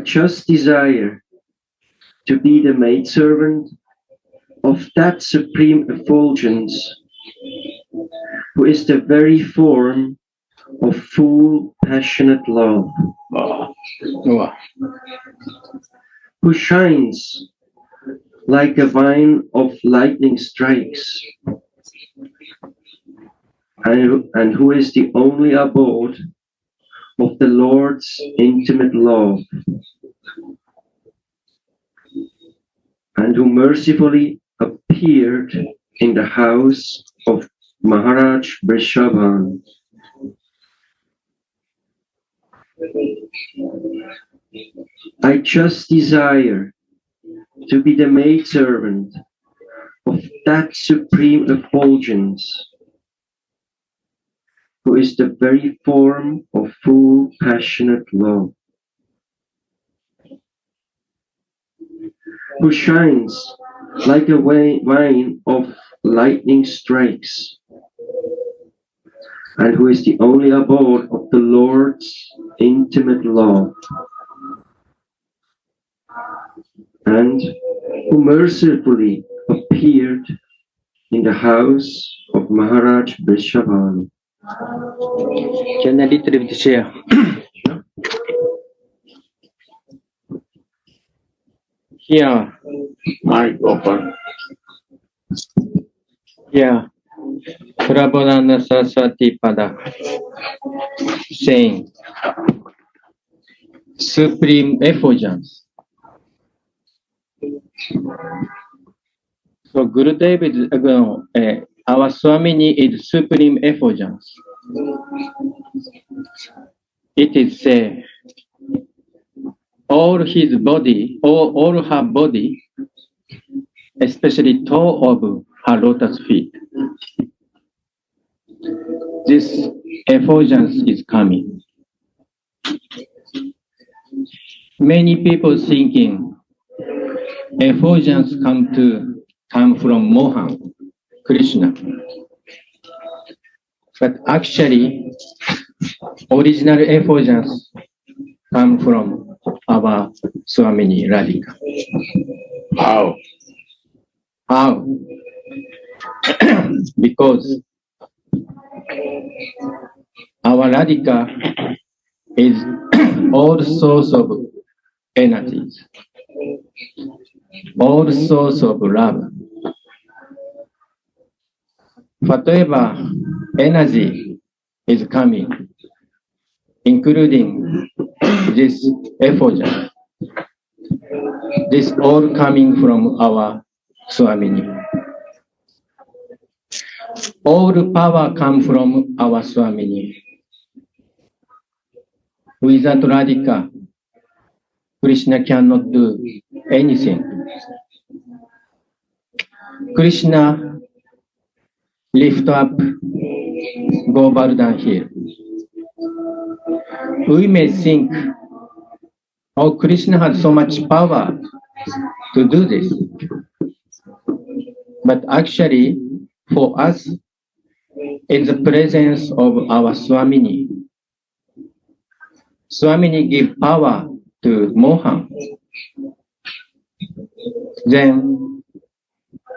just desire to be the maidservant of that supreme effulgence, who is the very form of full passionate love, who shines like a vine of lightning strikes, and who is the only abode of the Lord's intimate love, and who mercifully appeared in the house of Maharaj Vrishabhan. I just desire to be the maidservant of that supreme effulgence, who is the very form of full passionate love, who shines like a vine of lightning strikes, and who is the only abode of the Lord's intimate love, and who mercifully appeared in the house of Maharaj Vrishabhan. Can I little bit share? Here, Mic open. here, Prabodhana Saraswati Pada saying, Supreme Effulgence. So Gurudev is, our Swamini is Supreme Effulgence. It is said, all his body, all her body, especially toe of her lotus feet, this effulgence is coming. Many people thinking effulgence come from Mohan, Krishna. But actually, original effulgence come from our Swamini Radhika. How? How? Because our Radhika is all source of energies, all source of love. Whatever energy is coming, including this effulgence, this all coming from our Swamini. All power come from our Swamini. Without Radhika, Krishna cannot do anything. Krishna lift up Govardhan Hill. We may think, oh, Krishna has so much power to do this. But actually, for us, in the presence of our Swamini, Swamini give power to Mohan. Then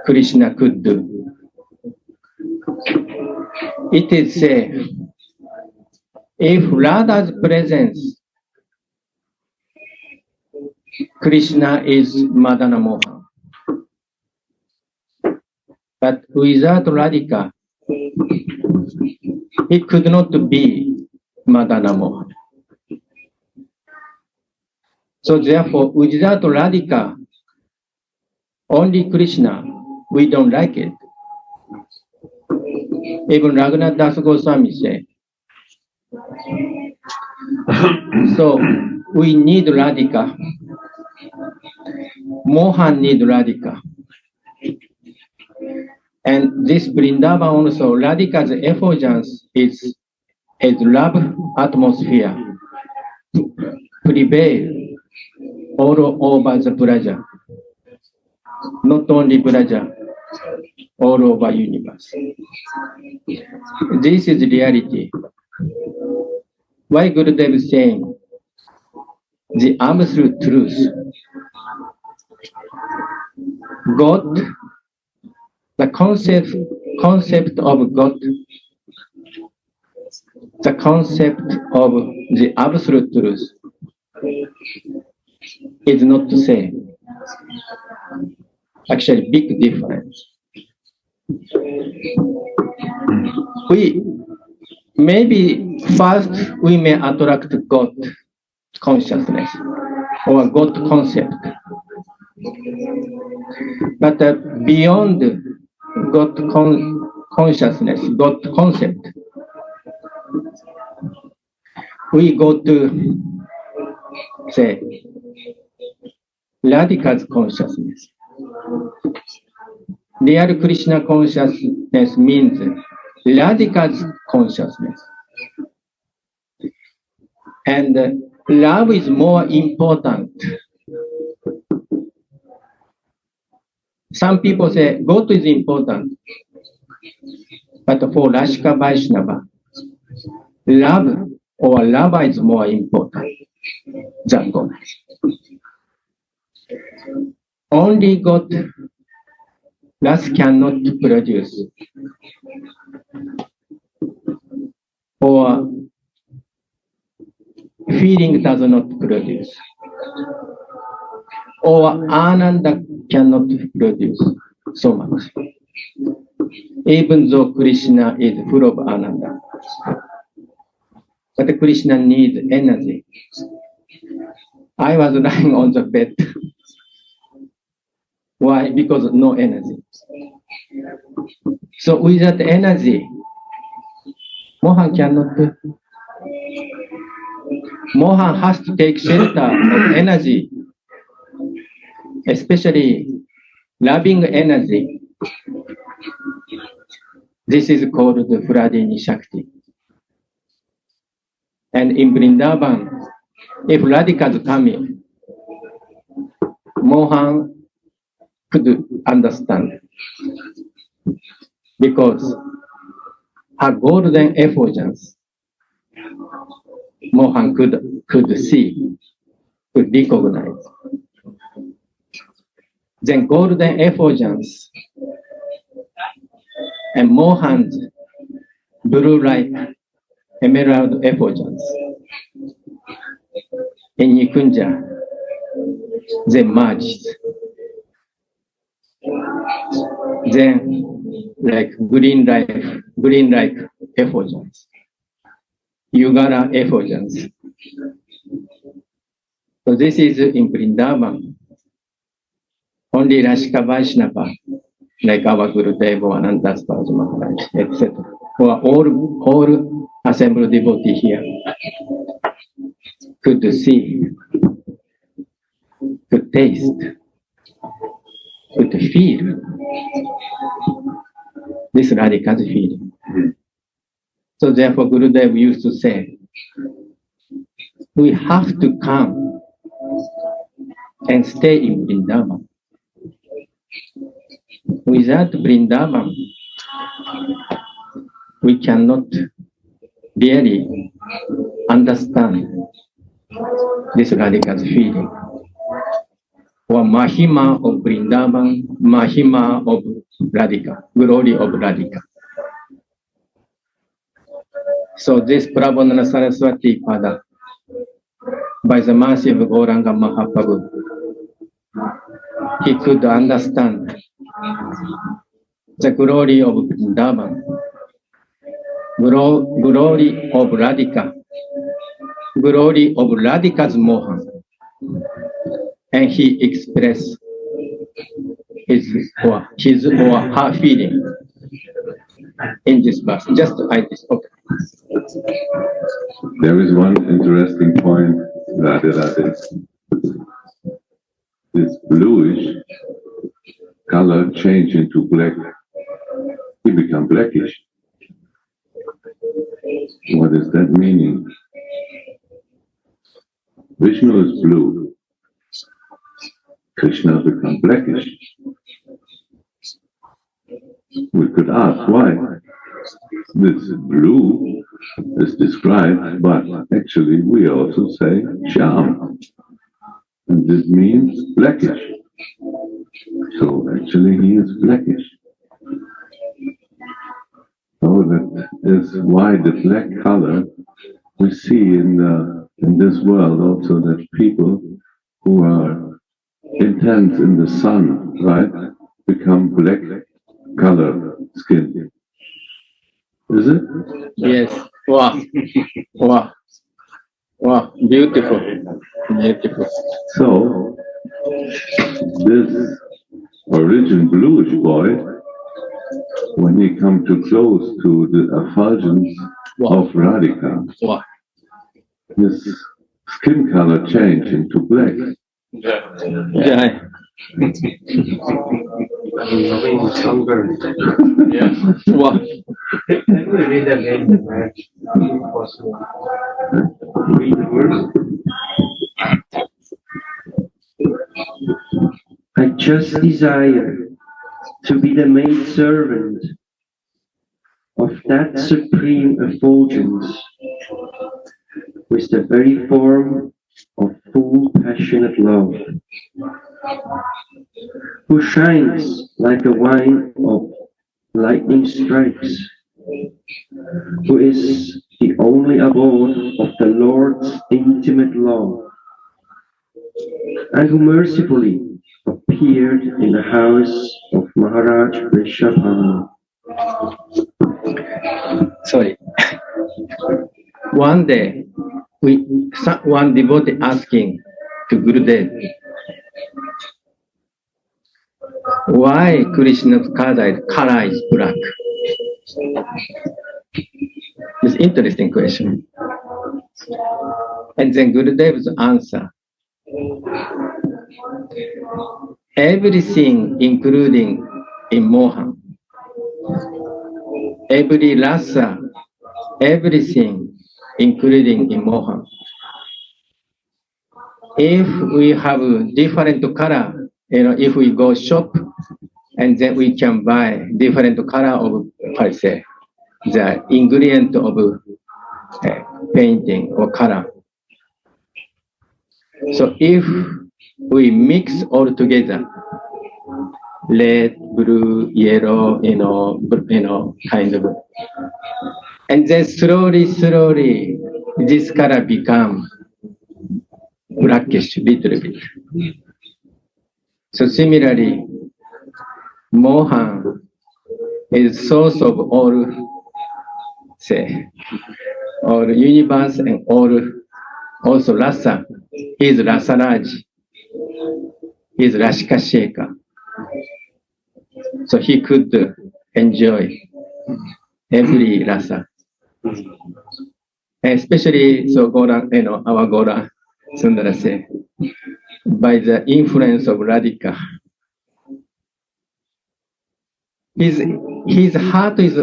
Krishna could do. It is said, if Radha's presence, Krishna is Madana Mohan. But without Radhika, he could not be Madana Mohan. So therefore, without Radhika, only Krishna, we don't like it. Even Raghunath Das Goswami said. So we need Radhika. Mohan need Radhika. And this Vrindavan also, Radhika's effulgence is a love atmosphere to prevail all over the Braja. Not only Braja, all over universe. This is reality. Why Gurudev is saying, the absolute truth. God, the concept of God, the concept of the absolute truth is not the same. Actually, big difference. Maybe first we may attract God consciousness or God concept. But beyond God consciousness, God concept, we go to, say, radical consciousness. Real Krishna consciousness means radical consciousness. And love is more important. Some people say God is important, but for Rashika Vaishnava, love or lover is more important than God. Only God, lust cannot produce, or feeling does not produce, or Ananda cannot produce so much. Even though Krishna is full of Ananda, but Krishna needs energy. I was lying on the bed. Why? Because no energy. So without energy, Mohan cannot. Mohan has to take shelter of energy, especially loving energy. This is called the Vladini Shakti. And in Vrindavan, if radicals come in, Mohan could understand. Because her golden effulgence, Mohan could see, could recognize. Then golden effulgence and Mohan's blue light emerald effulgence in Nikunja, they merged. Then like green light effulgence, Yugara effulgence. So this is in Vrindavan. Only Rashika Vaishnava, like our Gurudeva Anantasvaj Maharaj, etc. Or all assembled devotees here could see, could taste, could feel this radical feeling. So therefore Gurudev used to say, we have to come and stay in Vrindavan. Without Vrindavan, we cannot really understand this radical feeling. Or Mahima of Vrindavan, Mahima of Radhika, glory of Radhika. So this Prabhupada Saraswati Pada, by the mercy of Gauranga Mahaprabhu, he could understand the glory of Vrindavan, glory of Radhika, glory of Radhika's Mohan. And he expressed his or her feeling in this verse, just like this. Okay. There is one interesting point, Radha. This bluish color change into black. It become blackish. What is that meaning? Vishnu is blue. Krishna become blackish. We could ask why. This blue is described, but actually we also say charm. And this means blackish. So actually he is blackish. So that is why the black color we see in this world also, that people who are intense in the sun, right, become black color skin. Is it? Yes. Wow. Wow. Wow. Beautiful. Beautiful. So this origin bluish boy, when he come too close to the effulgence of Radhika, Wow. his skin color changed into black. Yeah. Wow. I just desire to be the maidservant of that supreme effulgence, with the very form of full passionate love, who shines like a wine of lightning strikes, who is the only abode of the Lord's intimate love, and who mercifully appeared in the house of Maharaj Rishabhanu. Sorry. One day, one devotee asking to Gurudev, why Krishna's color is black? It's an interesting question. And then Gurudev's answer, everything including in Mohan, every rasa, everything including in Mohan. If we have different color, if we go shop and then we can buy different color of, say, the ingredient of painting or color. So if we mix all together, red, blue, yellow, kind of, and then slowly, this color become blackish, little bit. So similarly, Mohan is source of all, say, all universe and all, also Rasa. He is Rasaraj. He is Rashika Sheka. So he could enjoy every rasa. Especially, so Gora, our Gora Sundara say, by the influence of Radhika, his heart is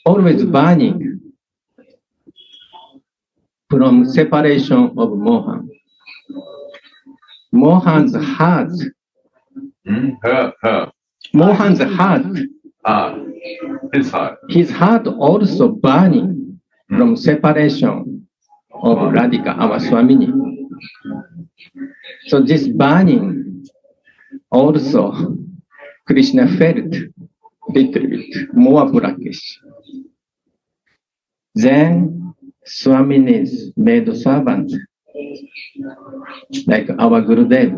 always burning from separation of Mohan. Mohan's heart. Mohan's heart. His heart also burning from separation of Radhika, our Swamini. So this burning also Krishna felt little bit more blackish. Then Swamini's maidservant, like our Gurudev,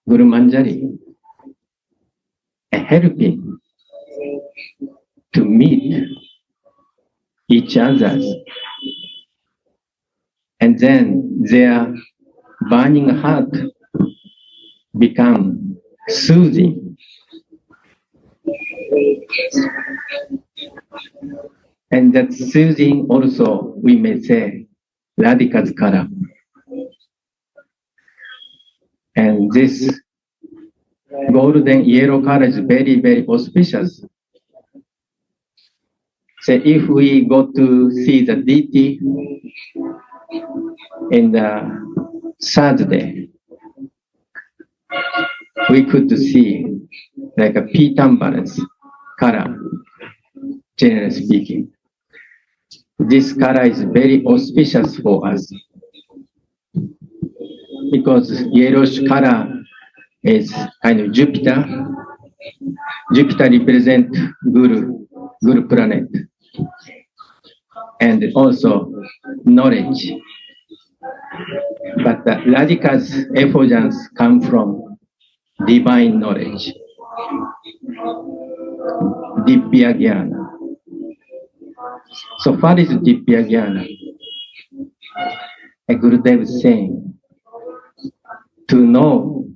Guru Manjari, helping to meet each other. And then their burning heart become soothing. And that soothing also, we may say, Radhika's color. And this golden yellow color is very, very auspicious. So if we go to see the deity in the third day, we could see like a pitambaras color, generally speaking. this color is very auspicious for us because yellowish color is kind of Jupiter. Jupiter represents Guru planet, and also knowledge. But Radhika's effulgence come from divine knowledge, Divya Jnana. So what is Divya Jnana? A Gurudev is saying, to know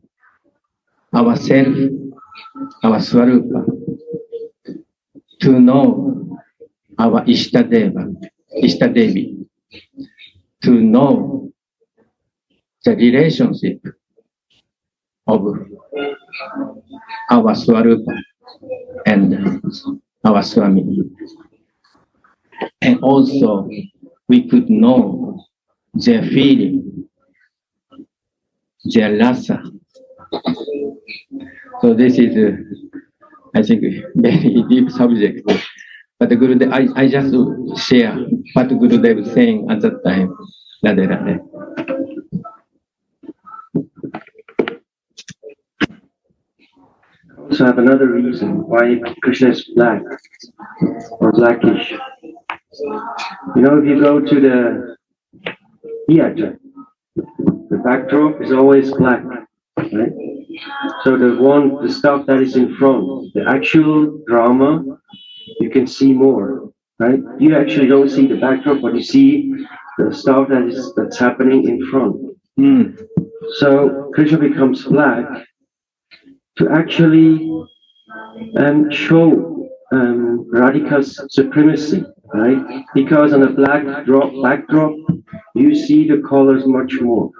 ourself, our Swarupa, to know our Ishtadevi, to know the relationship of our Swarupa and our Swami. And also, we could know their feeling, their Rasa. So this is, I think, very deep subject. But Gurudev, I just share what Gurudev was saying at that time. Radhe Radhe. Also have another reason why Krishna is black or blackish. You know, if you go to the theater, the backdrop is always black, right? So the stuff that is in front, the actual drama, you can see more, right? You actually don't see the backdrop, but you see the stuff that's happening in front. So Krishna becomes black to actually show Radhika's supremacy, right? Because on a backdrop, you see the colors much more.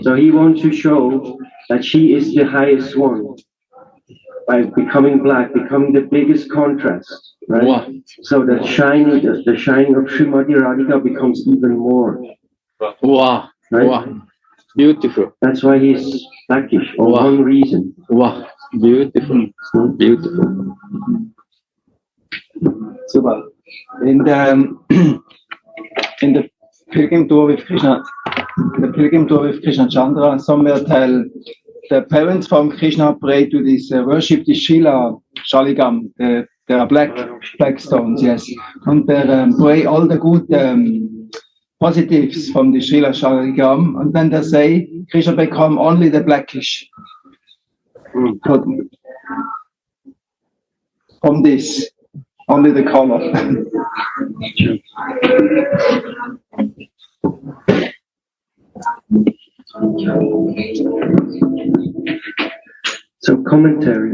So he wants to show that she is the highest one by becoming black, becoming the biggest contrast, right? Wow. So the shining of Srimati Radhika becomes even more. Wow. Right? Wow. Beautiful. That's why he's blackish, for one reason. Wow. Beautiful. Beautiful. Super. In the pilgrim tour with Krishna, Chandra, somewhere tell the parents from Krishna pray to this worship the Shila Shaligam, there are black stones, yes, and they pray all the good positives from the Shila Shaligam, and then they say Krishna become only the blackish. From this, only the color. So commentary.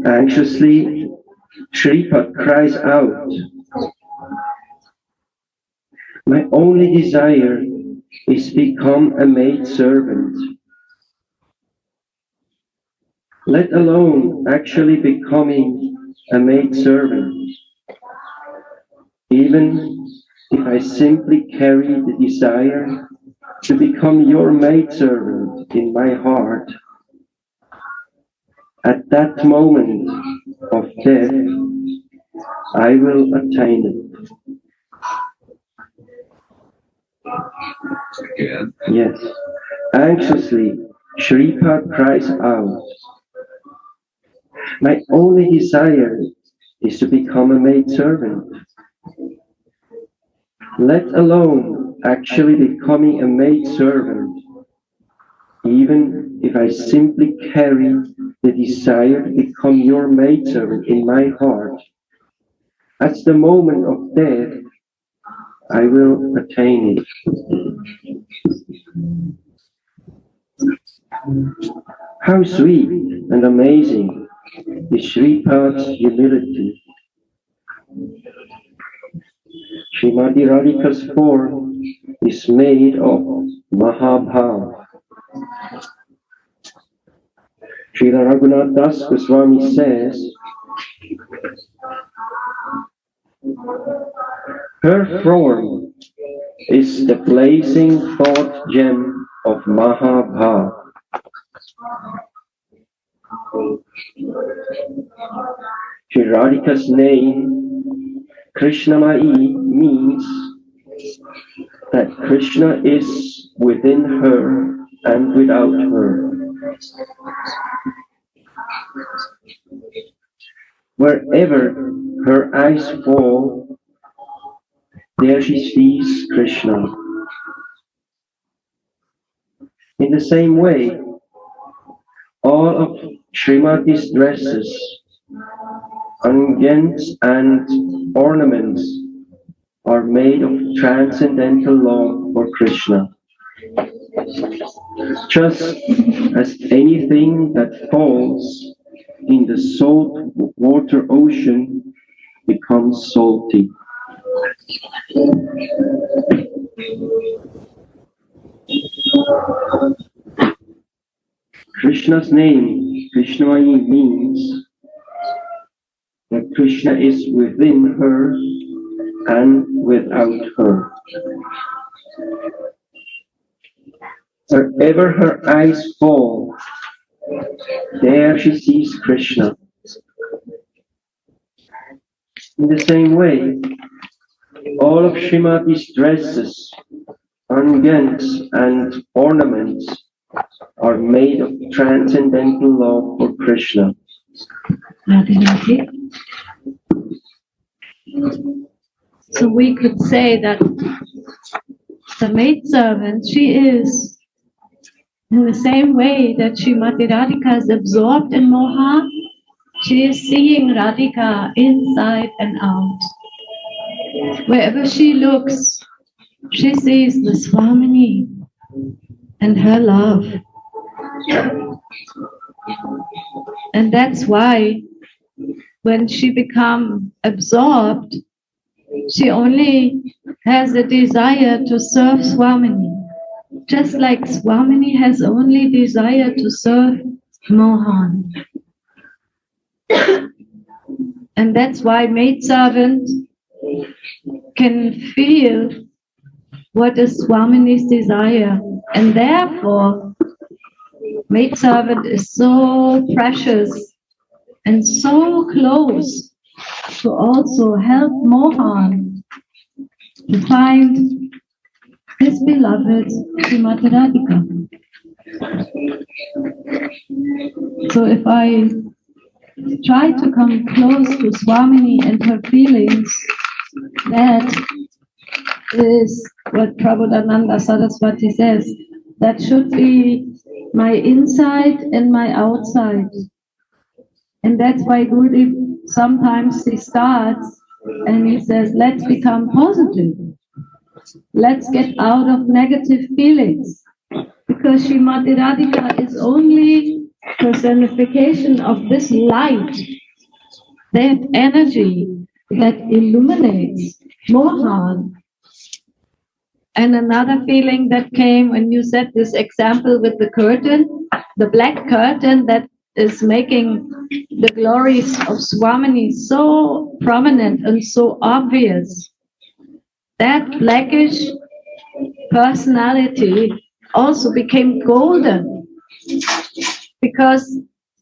Anxiously, Shripad cries out, my only desire is to become a maidservant, let alone actually becoming a maidservant. Even if I simply carry the desire to become your maidservant in my heart, at that moment of death, I will attain it. Yes. Anxiously, Shripad cries out, my only desire is to become a maidservant, let alone actually becoming a maidservant, even if I simply carry the desire to become your maidservant in my heart. At the moment of death, I will attain it. How sweet and amazing is Shripad's humility. Srimati Radhika's form is made of Mahabhav. Srila Raghunath Das Goswami says, her form is the blazing thought gem of Mahabhav. Sri Radhika's name Krishnamai means that Krishna is within her and without her. Wherever her eyes fall, there she sees Krishna. In the same way, all of Srimati's dresses, unguents and ornaments are made of transcendental love for Krishna. Just as anything that falls in the salt water ocean becomes salty. Krishna's name, Krishnamai, means that Krishna is within her and without her. Wherever her eyes fall, there she sees Krishna. In the same way, all of Srimati's dresses, unguents and ornaments are made of transcendental love for Krishna. Radha. So we could say that the maidservant, she is in the same way that Srimati Radhika is absorbed in Moha, she is seeing Radhika inside and out. Wherever she looks, she sees the Swamini and her love. And that's why when she becomes absorbed, she only has a desire to serve Swamini. Just like Swamini has only desire to serve Mohan. And that's why maidservant can feel what is Swamini's desire. And therefore, maidservant is so precious and so close to also help Mohan to find his beloved Srimati Radhika. So if I try to come close to Swamini and her feelings, that is what Prabodhananda Saraswati says, that should be my inside and my outside. And that's why Gurudev sometimes he starts and he says, let's become positive. Let's get out of negative feelings. Because Srimati Radhika is only personification of this light, that energy that illuminates Mohan. And another feeling that came when you said this example with the curtain, the black curtain that is making the glories of Swamini so prominent and so obvious. That blackish personality also became golden, because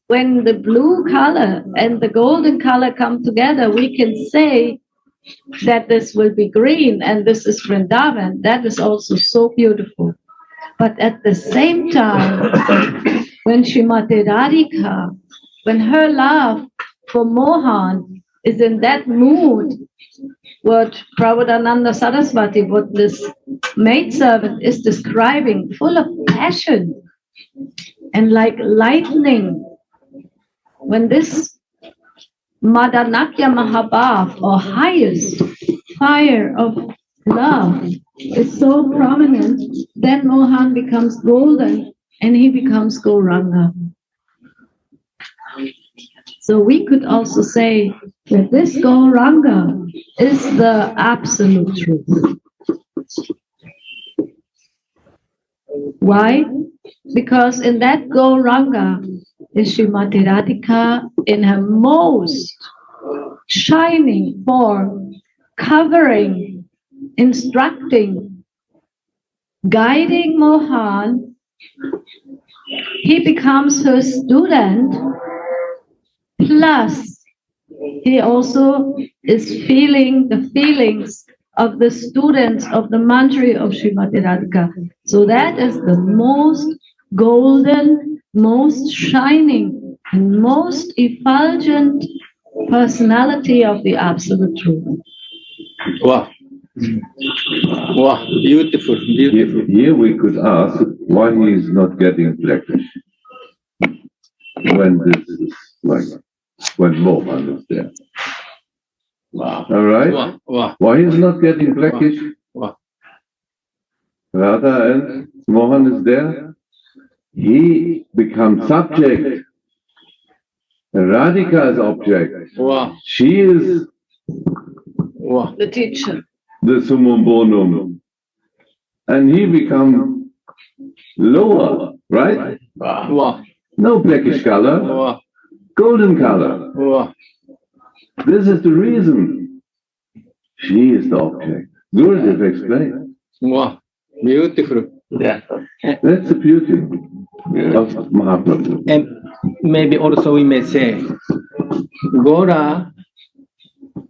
when the blue color and the golden color come together, we can say that this will be green and this is Vrindavan. That is also so beautiful. But at the same time, when Srimati Radhika, when her love for Mohan is in that mood, what Prabodhananda Saraswati, what this maidservant is describing, full of passion and like lightning, when this Madanakya Mahabhav, or highest fire of love, is so prominent, then Mohan becomes golden and he becomes Gauranga. So we could also say that this Gauranga is the absolute truth. Why? Because in that Gauranga is Srimati Radhika in her most shining form, covering, instructing, guiding Mohan. He becomes her student, plus he also is feeling the feelings of the students of the mantra of Srimati Radhika. So that is the most golden, most shining, and most effulgent personality of the Absolute Truth. Wow. Wow. Beautiful. Beautiful. Here we could ask why he is not getting blackish when this is like when Mohan is there. Wow. All right? Wow. Wow. Why he is not getting blackish? Wow. Radha and Mohan is there. He becomes subject. Radhika is object. Wow. She is Wow. The teacher. the summum bonum. And he becomes lower, right? Wow. No blackish color, Wow. golden color. Wow. This is the reason. She is the object. Gurudev explained. Wow. Beautiful. Yeah. That's the beauty of Mahaprabhu. And maybe also we may say, Gora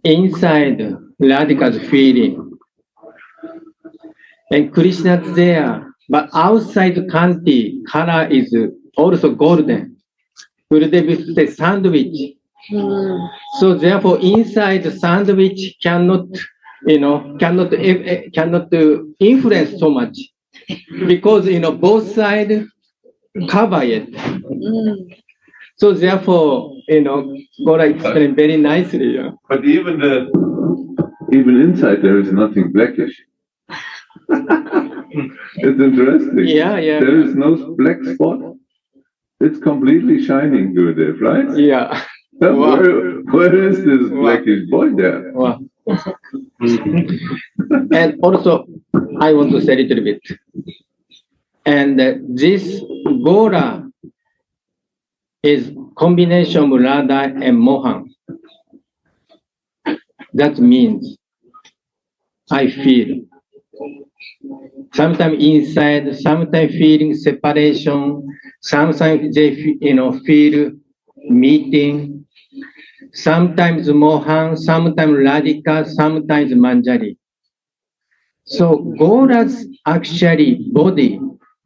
inside Radhika's feeling, and Krishna's there, but outside Kanti, color is also golden. Gurudev used to say sandwich. So therefore, inside the sandwich cannot, cannot influence so much, because both sides cover it. So therefore, Gora explained very nicely. Yeah. But even inside there is nothing blackish. It's interesting. Yeah. There is no black spot. It's completely shining, Gurudev, right? Yeah. Where is this blackish boy there? Wow. And also, I want to say a little bit. And this Gora is combination of Radha and Mohan. That means I feel. Sometimes inside, sometimes feeling separation, sometimes they feel meeting, sometimes Mohan, sometimes Radhika, sometimes Manjari. So Gora's actually body,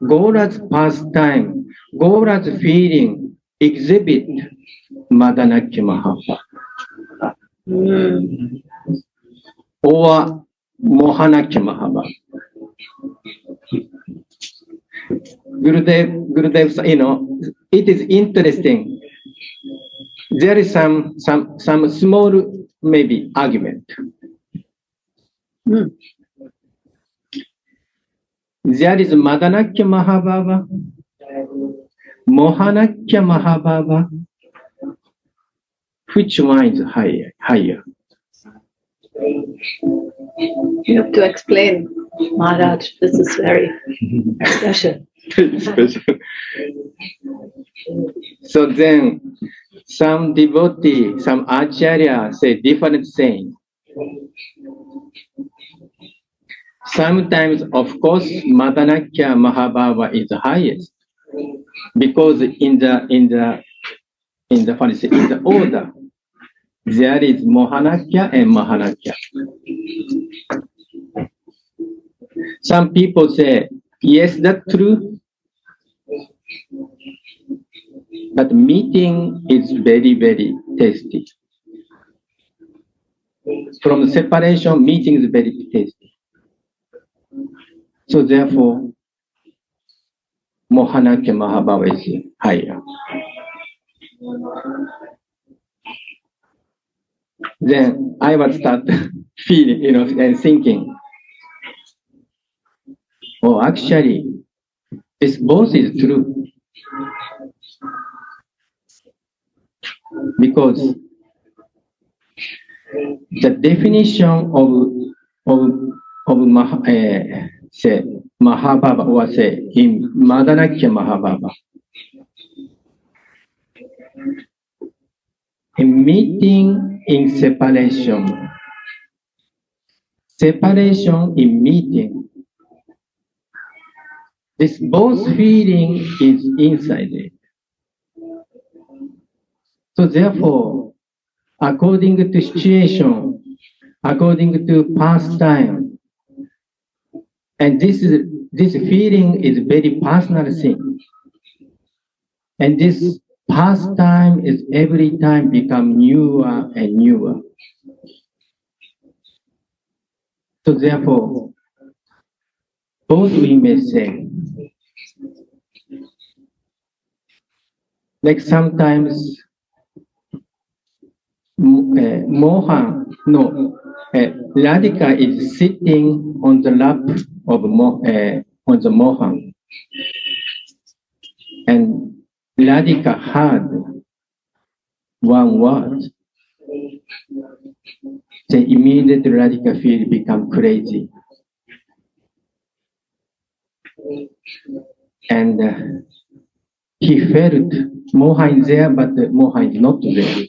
Gora's pastime, Gora's feeling exhibit Madanakya Mahava. Or Mohanakya Mahava. Gurudev, it is interesting. There is some small maybe argument. There is Madanakya Mahabhava, Mohanakya Mahabhava. Which one is higher? You have to explain, Maharaj. This is very special. So then, some devotee, some acharya say different thing. Sometimes, of course, Madanakya Mahabhava is the highest, because in the order, there is Mohanakya and Mahanakya. Some people say, yes, that's true. But meeting is very, very tasty. From separation, meeting is very tasty. So therefore, Mohanakya Mahabhava is higher. Then I would start feeling, and thinking, oh, actually, this both is true. Because the definition of Mahabhava, or say in Madanakya Mahabhava, in meeting in separation, separation in meeting, this both feeling is inside it. So therefore, according to situation, according to pastime. And this feeling is very personal thing. And this pastime is every time become newer and newer. So therefore, both we may say, like sometimes Mohan, no, Radhika is sitting on the lap of on the Mohan, and Radhika heard one word. Then immediately Radhika feel become crazy, and he felt Mohan is there, but Mohan is not there.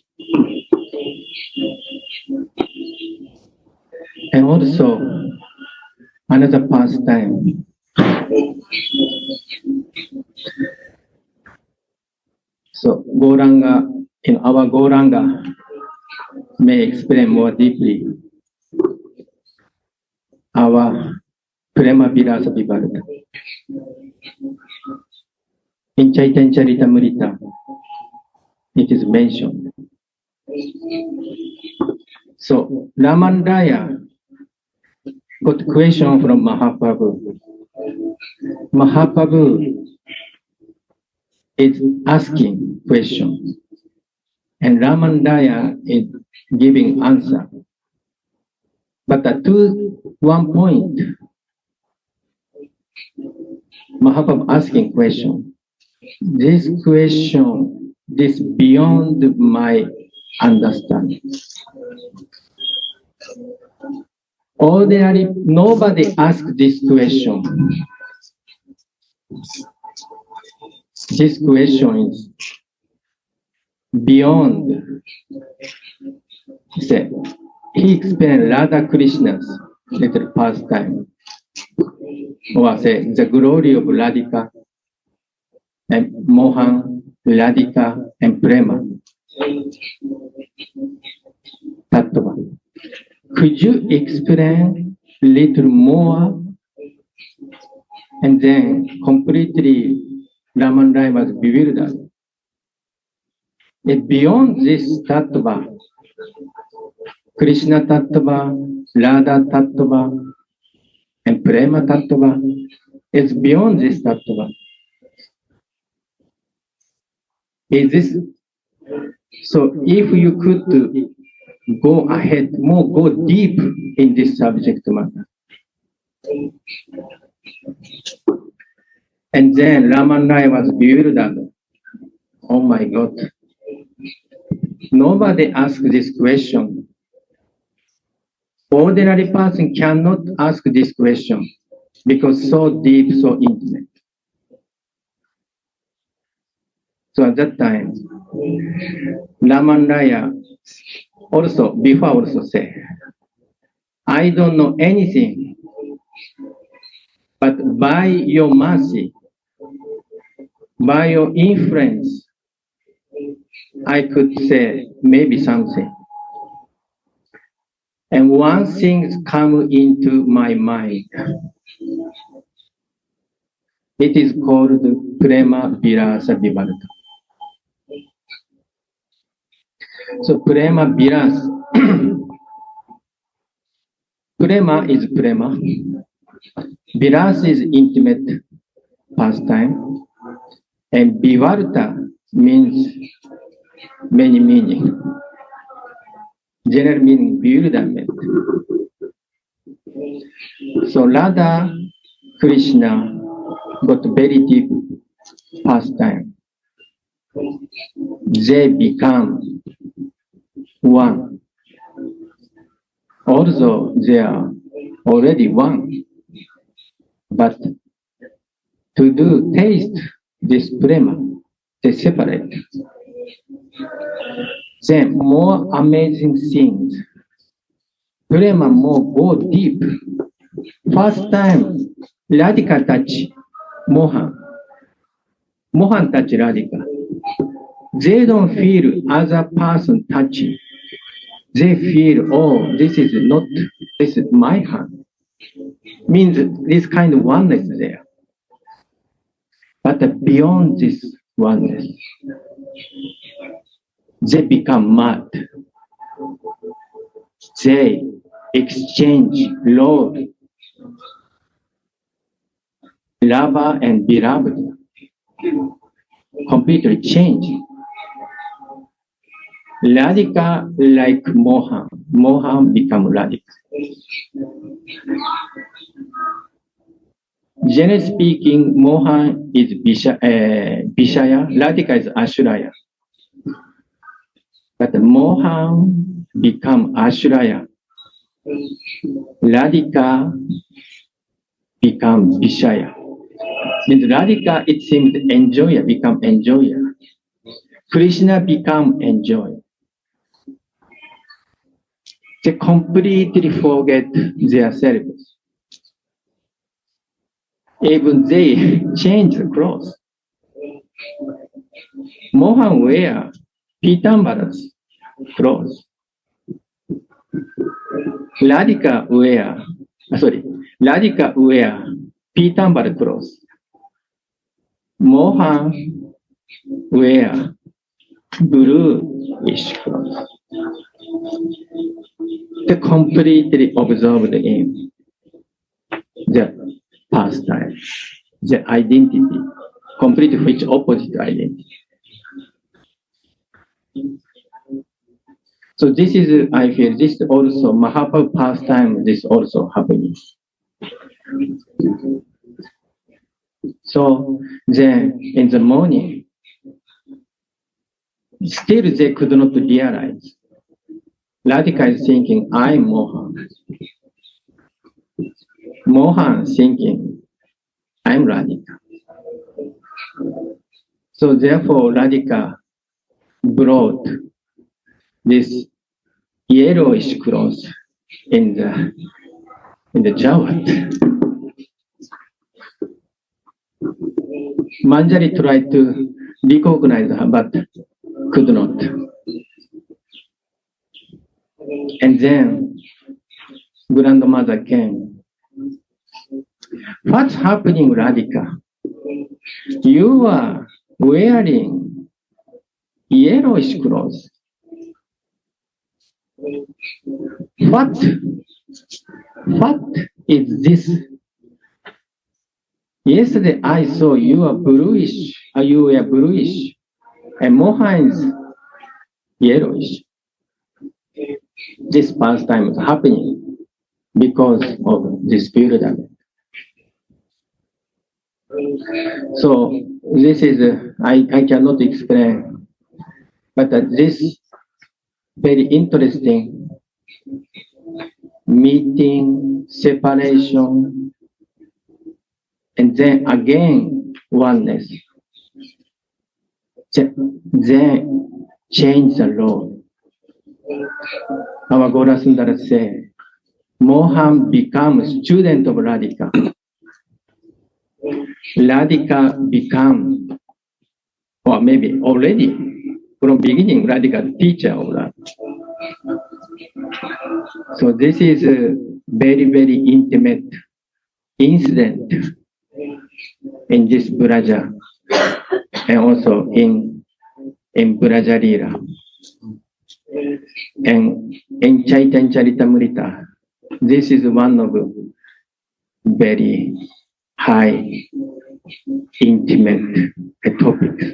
And also, another pastime. So, Gauranga, in our Gauranga, may explain more deeply our Prema Virasa Vivarta. In Chaitanya Charitamrita, it is mentioned. So, Ramandaya got question from Mahaprabhu. Mahaprabhu is asking question, and Ramandaya is giving answer. But to one point, Mahaprabhu asking question. This question is beyond my understanding. Ordinarily, nobody asks this question. This question is beyond. He explained Radha Krishna's little pastime, or say the glory of Radhika and Mohan, Radhika, and Prema. Tattva. Could you explain a little more? And then completely Ramanraya was bewildered. And beyond this tattva, Krishna tattva, Radha tattva, and Prema tattva is beyond this tattva. Is this so? If you could go ahead, go deep in this subject matter. And then Ramanraya was bewildered. Oh my God. Nobody asked this question. Ordinary person cannot ask this question because so deep, so intimate. So at that time, Ramanraya before also say, I don't know anything, but by your mercy, by your influence, I could say maybe something. And one thing comes into my mind. It is called Prema Virasa Vivarta. So Prema Virasa. Prema is Prema. Virasa is intimate pastime. And Vivarta means many meanings. General meaning bewilderment. So Radha Krishna got very deep pastime. They become one. Although they are already one, but to do taste this prema, they separate. Then more amazing things. Prema more go deep. First time, Radhika touch Mohan. Mohan touch Radhika. They don't feel other person touching. they feel, oh, this is my hand. Means this kind of oneness there. But beyond this oneness, they become mad. They exchange love, lover and beloved, completely change. Radhika like Mohan. Mohan become Radhika. Generally speaking, Mohan is Vishaya, Radhika is Ashraya. But Mohan become Ashraya. Radhika become Vishaya. Means Radhika, it seems, enjoyer, become enjoyer. Krishna become enjoyer. They completely forget their selves. Even they change the clothes. Mohan wear Pitambara's clothes. Radhika wear Pitambara clothes. Mohan wear bluish clothes. They completely absorbed in the pastime, the identity, completely which opposite identity. So this is, I feel, this also Mahaprabhu pastime, this also happening. So then in the morning, still they could not realize. Radhika is thinking, I'm Mohan. Mohan thinking, I'm Radhika. So therefore, Radhika brought this yellowish cloth in the jawat. Manjari tried to recognize her, but could not. And then grandmother came. What's happening, Radhika? You are wearing yellowish clothes. What is this? Yesterday I saw you are bluish, you were bluish, and Mohan is yellowish. This pastime is happening because of this spirit. So this is, I cannot explain, but this very interesting meeting, separation, and then again oneness. Then change the law. Our Gora Sundara said, Mohan becomes student of Radhika. Radhika become, or maybe already from beginning, Radhika teacher of Radha. So this is a very, very intimate incident in this Braja and also in Braja Lila. And in Chaitanya Charitamrita, this is one of very high, intimate topics.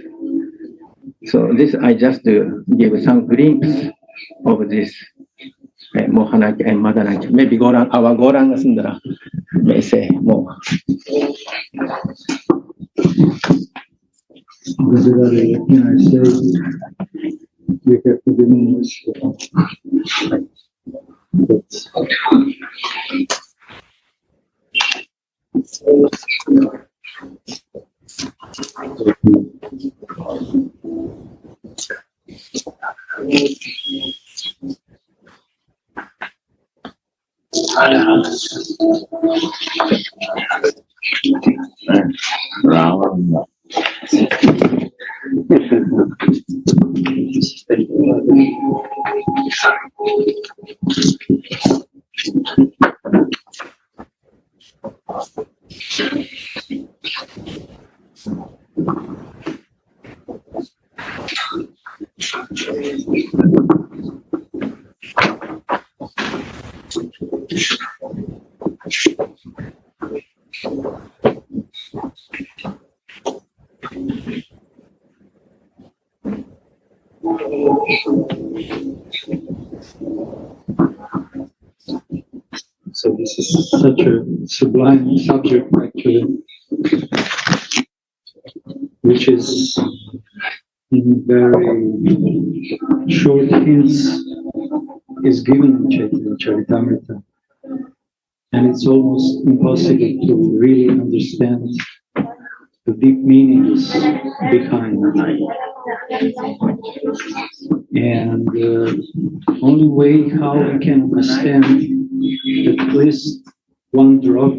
So this, I just give some glimpse of this Mohanaki and Madanaki. Maybe our Gauranga Sundara may say more. Can I say, you have to be more. So this is such a sublime subject, actually, which is in very short hints is given in Chaitanya Charitamrita. And it's almost impossible to really understand the deep meanings behind it. And the only way how we can understand at least one drop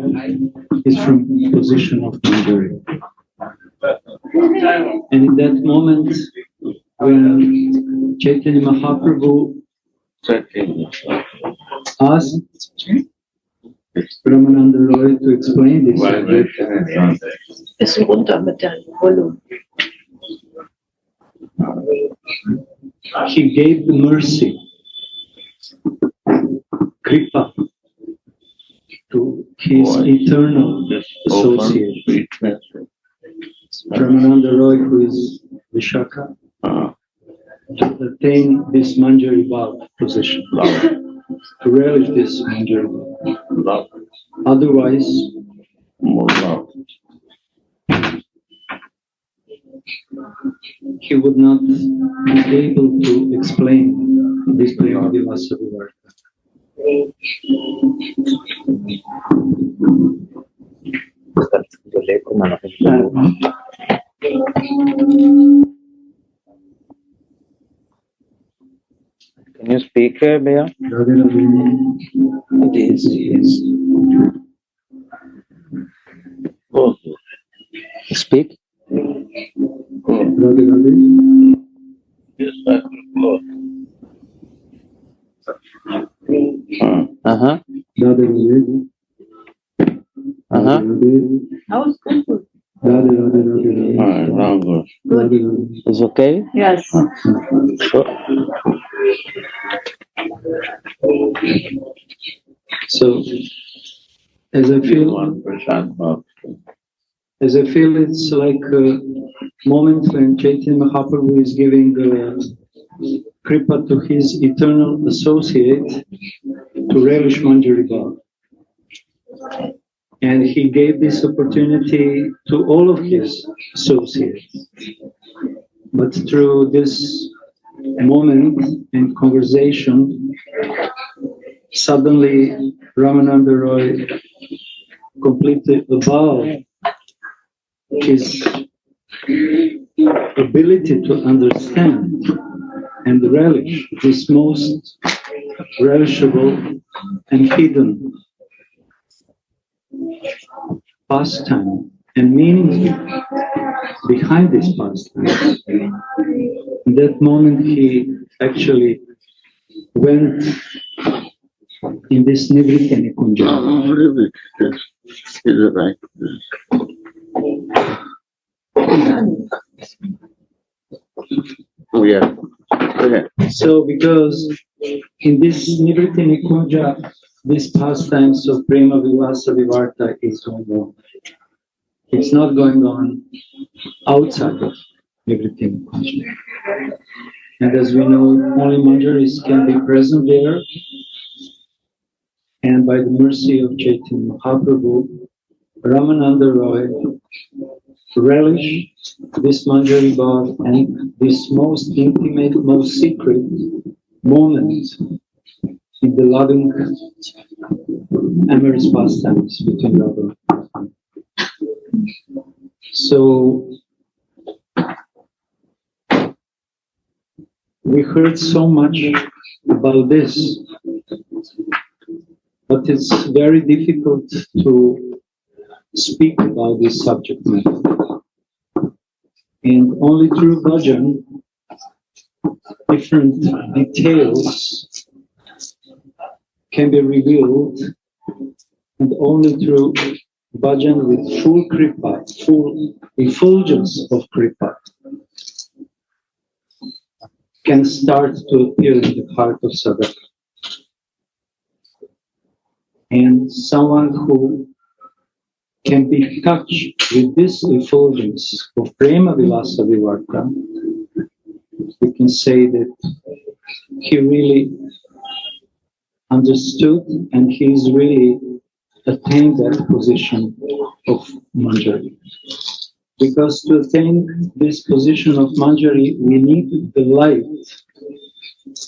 is from the position of Manjari. And in that moment, when Chaitanya Mahaprabhu asked Ramananda Roy to explain this subject, he gave the mercy, kripa, to his eternal associate, Ramananda Roy, who is Vishaka, to attain this Manjari Bhav position, to relish this Manjari Bhav. Otherwise, he would not be able to explain this Prema Vilasa Vivarta. Can you speak, Bea? Yes. Oh. Speak. Uh-huh. Uh-huh. It's okay? Yes. So, as I feel it's like a moment when Chaitanya Mahaprabhu is giving kripa to his eternal associate to relish Manjari Bhav. And he gave this opportunity to all of his associates. But through this moment and conversation, suddenly Ramananda Roy completely evolved his ability to understand and relish this most relishable and hidden pastime and meaning behind this pastime. In that moment, he actually went in this Nivritti Nikunja. Yeah. Okay. So, because in this Nivritti Nikunja, this pastimes of Prema Vilasa Vivarta is going on. It's not going on outside of Nivritti Nikunja. And as we know, only Manjaris can be present there. And by the mercy of Chaitanya Mahaprabhu, Ramananda Roy relished this Manjari Bhav and this most intimate, most secret moment in the loving amorous pastimes between Radha and Krishna. So we heard so much about this, but it's very difficult to speak about this subject matter. And only through bhajan, different details can be revealed, and only through bhajan with full kripa, full effulgence of kripa, can start to appear in the heart of sadhaka. And someone who can be touched with this effulgence of prema vilasa vivarta, we can say that he really understood and he's really attained that position of Manjari. Because to attain this position of Manjari, we need the light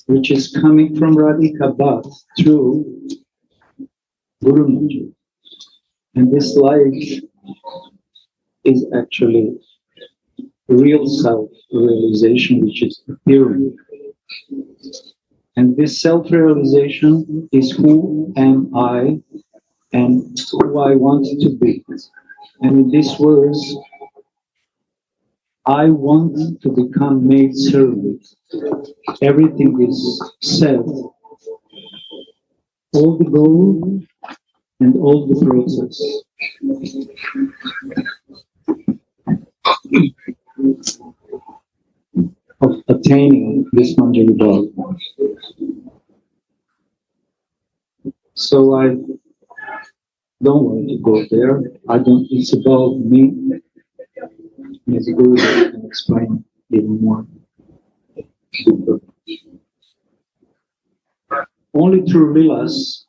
which is coming from Radhika Bhatt through Guru Manjari. And this light is actually real self-realization which is appearing. And this self-realization is who am I and who I want to be. And in these words, I want to become maidservant. Everything is said. All the goal and all the process. Of attaining this Manjari Bhav. So I don't want to go there. It's about me. Maybe Guru can explain even more deeper. Only through Vilas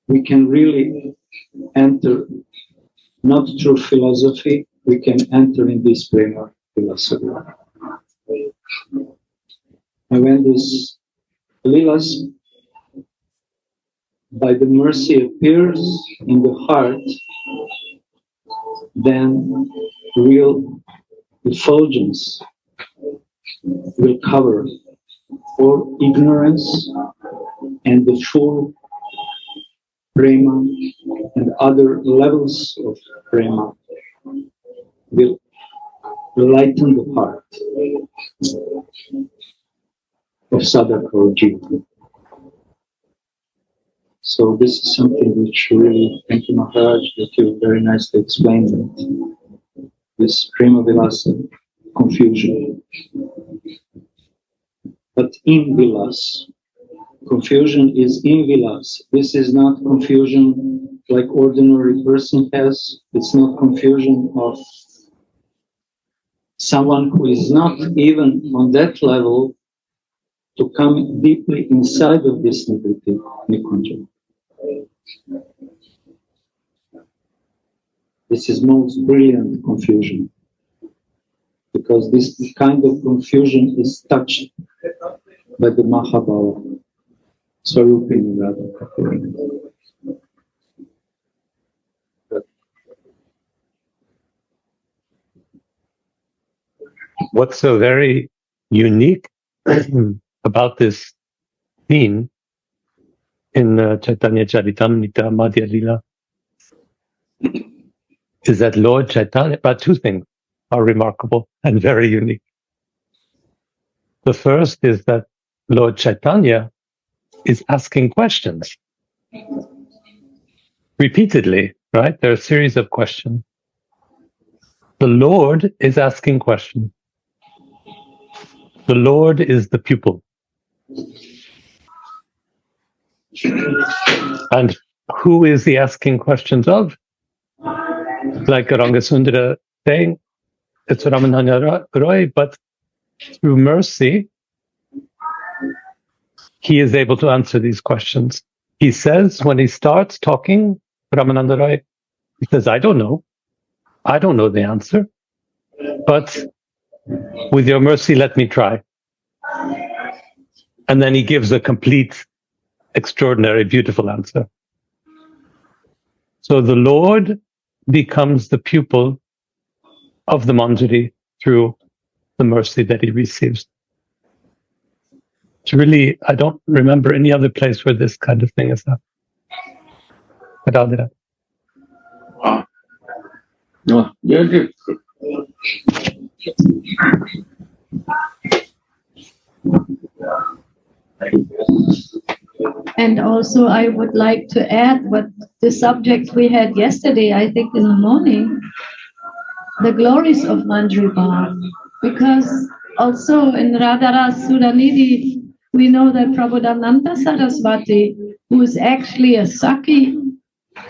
we can really enter, not through philosophy, we can enter in this prema philosophy. And when this Lilas, by the mercy appears in the heart, then real effulgence will cover all ignorance and the full prema and other levels of prema will lighten the heart of sadhaka or jiva. So this is something which really, thank you Maharaj, that you very nicely explained that. This prema vilasa confusion. But in vilas, confusion is in vilas. This is not confusion like ordinary person has. It's not confusion of someone who is not even on that level to come deeply inside of this nikunja. This is most brilliant confusion, because this kind of confusion is touched by the Mahabhava, Swarupini Radha. What's so very unique about this scene in Chaitanya Charitamrita Madhya Lila is that Lord Chaitanya, but two things are remarkable and very unique. The first is that Lord Chaitanya is asking questions repeatedly, right? There are a series of questions. The Lord is asking questions. The Lord is the pupil. And who is he asking questions of? Like Rangasundara saying, it's Ramananda Roy, but through mercy, he is able to answer these questions. He says, when he starts talking, Ramananda Roy, he says, I don't know the answer, but with your mercy, let me try. And then he gives a complete, extraordinary, beautiful answer. So the Lord becomes the pupil of the Manjari through the mercy that he receives. It's really, I don't remember any other place where this kind of thing is happening. Radha. No, yeah. And also I would like to add what the subject we had yesterday, I think in the morning, the glories of Manjari, because also in Radha Sudhanidhi, we know that Prabodhananda Saraswati, who is actually a Saki,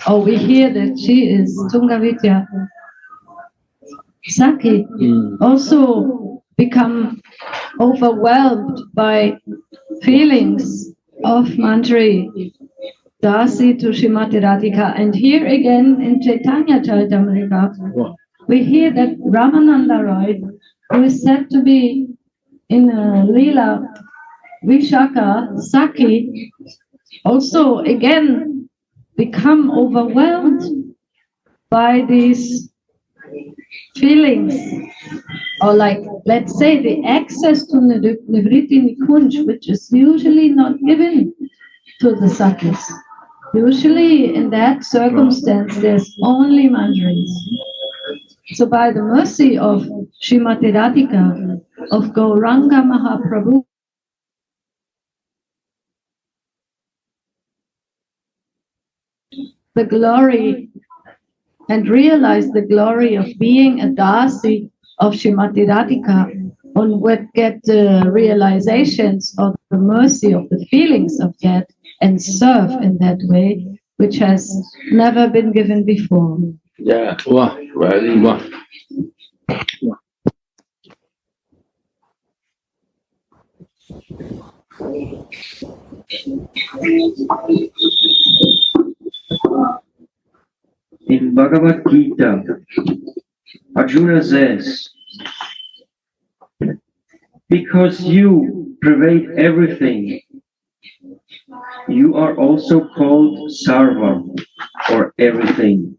or we hear that she is Tungavidya Saki, also become overwhelmed by feelings of Manjari, Dasi to Srimati Radhika. And here again in Chaitanya Charitamrita, we hear that Ramananda Roy, who is said to be in Leela Vishaka Saki, also again become overwhelmed by these feelings, or like, let's say, the access to Nivritti Nikunj, which is usually not given to the Sakis. Usually in that circumstance, there's only Manjaris. So by the mercy of Srimati Radhika, of Gauranga Mahaprabhu, the glory and realize the glory of being a Dasi of Srimati Radhika, one would get the realizations of the mercy of the feelings of that and serve in that way, which has never been given before. Yeah. Wow. Very wow. In Bhagavad Gita, Arjuna says, because you pervade everything, you are also called Sarva, or everything.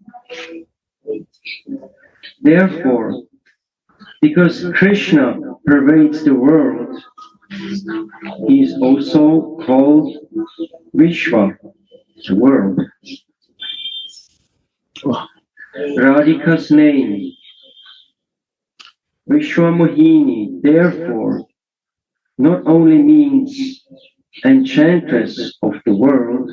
Therefore, because Krishna pervades the world, he is also called Vishwa, the world. Radhika's name, Vishwamohini, therefore, not only means enchantress of the world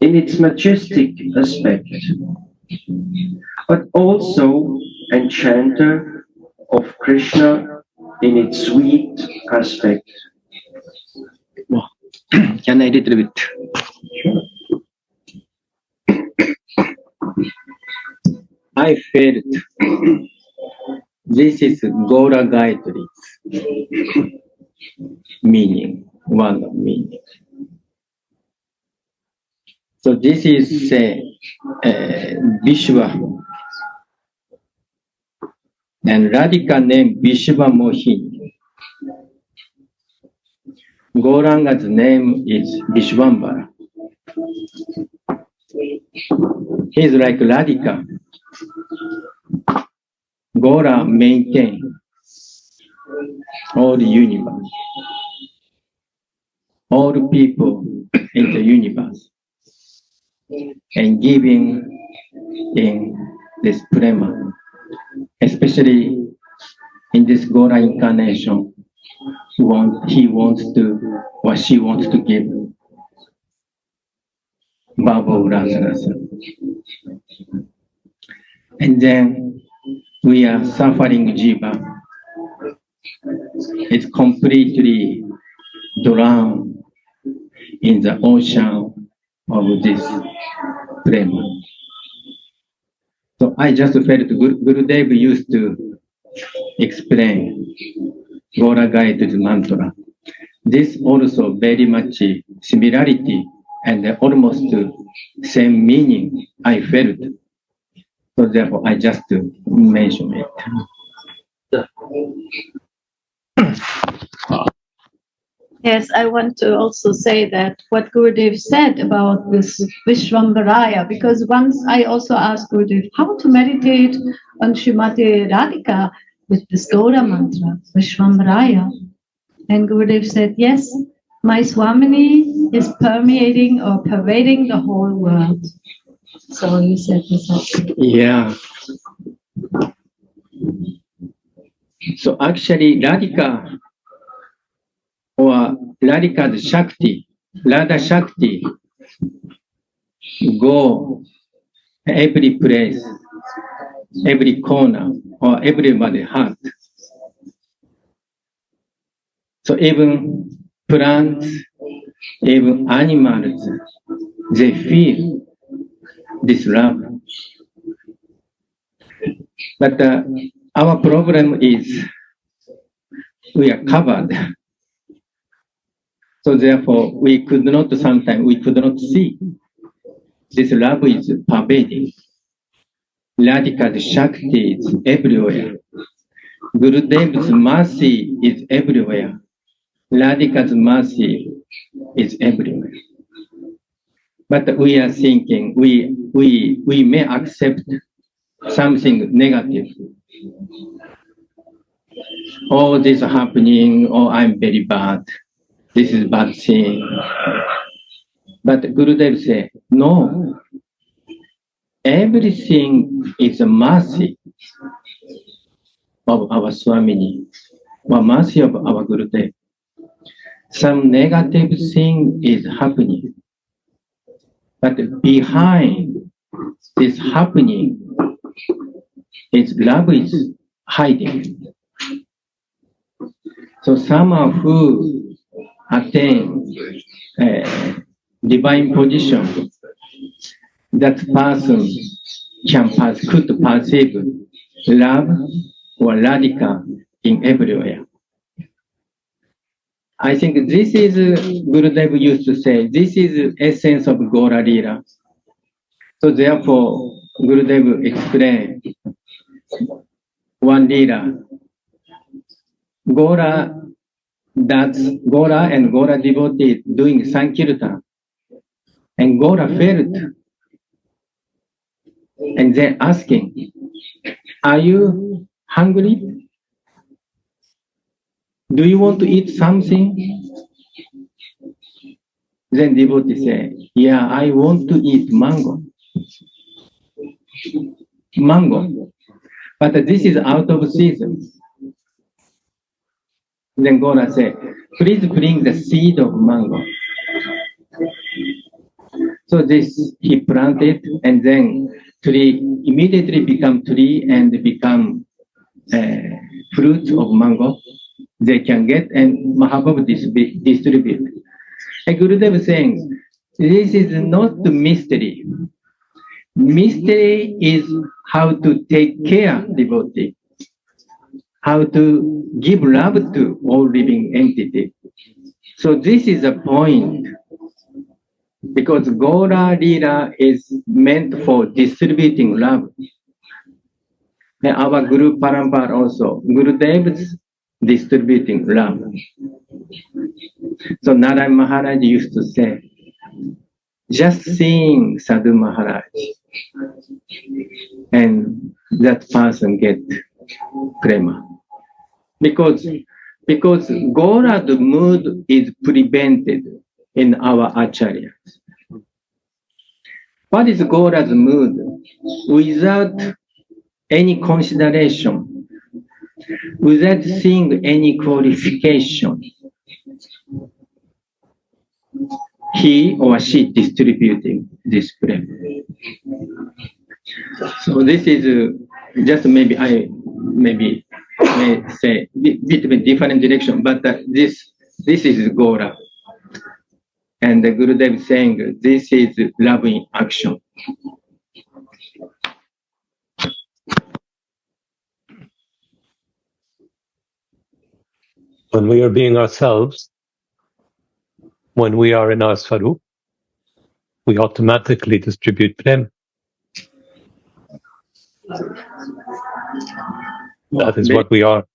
in its majestic aspect, but also enchanter of Krishna in its sweet aspect. Can I read a little bit? I felt this is Gora Gayatri's meaning, one of meaning. So this is Vishwa, and Radhika name Vishwa Mohini. Gauranga's name is Vishwambara. He is like Radhika. Gaura maintains all the universe, all people in the universe, and giving in this prema, especially in this Gaura incarnation, he wants to, or she wants to give Baba Rasa. And then we are suffering jiva. It's completely drowned in the ocean of this prema. So I just felt Gurudev used to explain Gaura Gayatri's mantra. This also very much similarity and almost same meaning I felt. So therefore I just mention it. Yes, I want to also say that what Gurudev said about this Vishwambaraya, because once I also asked Gurudev how to meditate on Srimati Radhika with this Gaura mantra, Vishwambaraya. And Gurudev said, yes, my Swamini is permeating or pervading the whole world. So you said this also. Yeah. So actually Radhika, or the Radhika's Shakti, Radha Shakti, go every place, every corner, or everybody's heart. So even plants, even animals, they feel this love. But our problem is we are covered. So therefore, sometimes we could not see. This love is pervading. Radhika's Shakti is everywhere. Gurudev's mercy is everywhere. Radhika's mercy is everywhere. But we are thinking, we may accept something negative. Oh, this is happening, oh, I'm very bad. This is bad thing. But Gurudev said, no, everything is a mercy of our Swamini, or mercy of our Gurudev. Some negative thing is happening. But behind this happening, its love is hiding. So someone who attain divine position, that person could perceive love or Radhika in everywhere. I think this is, Gurudev used to say, this is the essence of Gora Lila. So therefore, Gurudev explained one Lila. Gora and Gora devotee doing Sankirtan. And Gora felt. And then asking, are you hungry? Do you want to eat something? Then devotee say, yeah, I want to eat mango. Mango. But this is out of season. Then Gora say, please bring the seed of mango. So this he planted, and then tree immediately become tree and become fruit of mango. They can get, and Mahaprabhu distribute. And Gurudev saying, this is not the mystery. Mystery is how to take care of devotee, how to give love to all living entity. So this is a point, because Gora Lila is meant for distributing love. And our Guru Parampara also, Gurudev's distributing love. So Narayan Maharaj used to say, just seeing Sadhu Maharaj, and that person get prema. Because Gora's mood is prevented in our acharyas. What is Gora's mood? Without any consideration, without seeing any qualification, he or she distributing this prema. So this is just maybe I may say between different direction, but this is Gora. And the Gurudev is saying this is love in action. When we are being ourselves, when we are in our Swarup, we automatically distribute prem. That is what we are.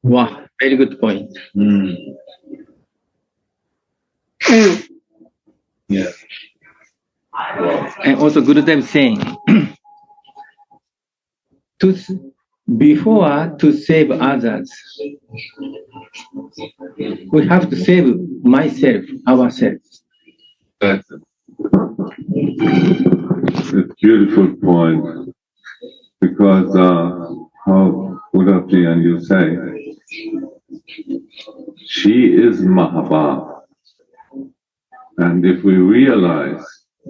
Wow, very good point. Yeah. And also Gurudev saying, before to save others, we have to save ourselves. That's a beautiful point, because how Uddhavji and you say, she is Mahabhav. And if we realize,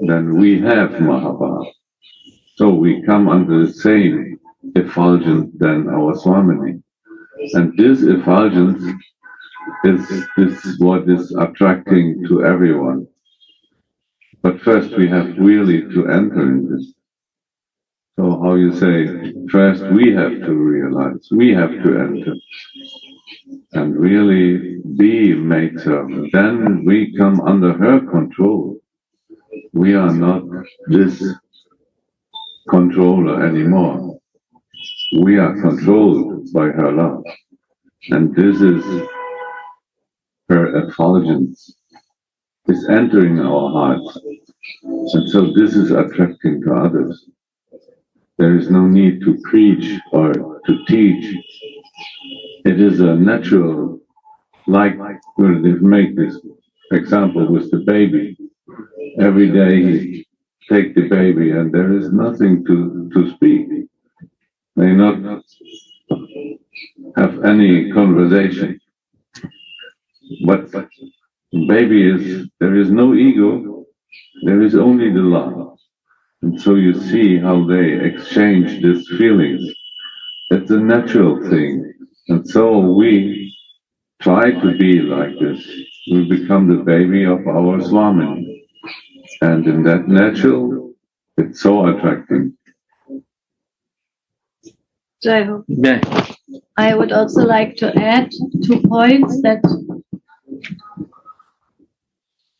then we have Mahabharata. So we come under the same effulgence than our Swamini. And this effulgence is what is attracting to everyone. But first we have really to enter in this. So how you say, first we have to realize, we have to enter and really be maidservant. Then we come under her control. We are not this controller anymore. We are controlled by her love. And this is her effulgence. Is entering our hearts. And so this is attracting to others. There is no need to preach or to teach. It is a natural, like we'll make this example with the baby. Every day he take the baby and there is nothing to speak. They not have any conversation. But baby there is no ego, there is only the love. And so you see how they exchange these feelings. It's a natural thing. And so we try to be like this. We become the baby of our Swami. And in that natural, it's so attractive. So Yeah. I would also like to add 2 points that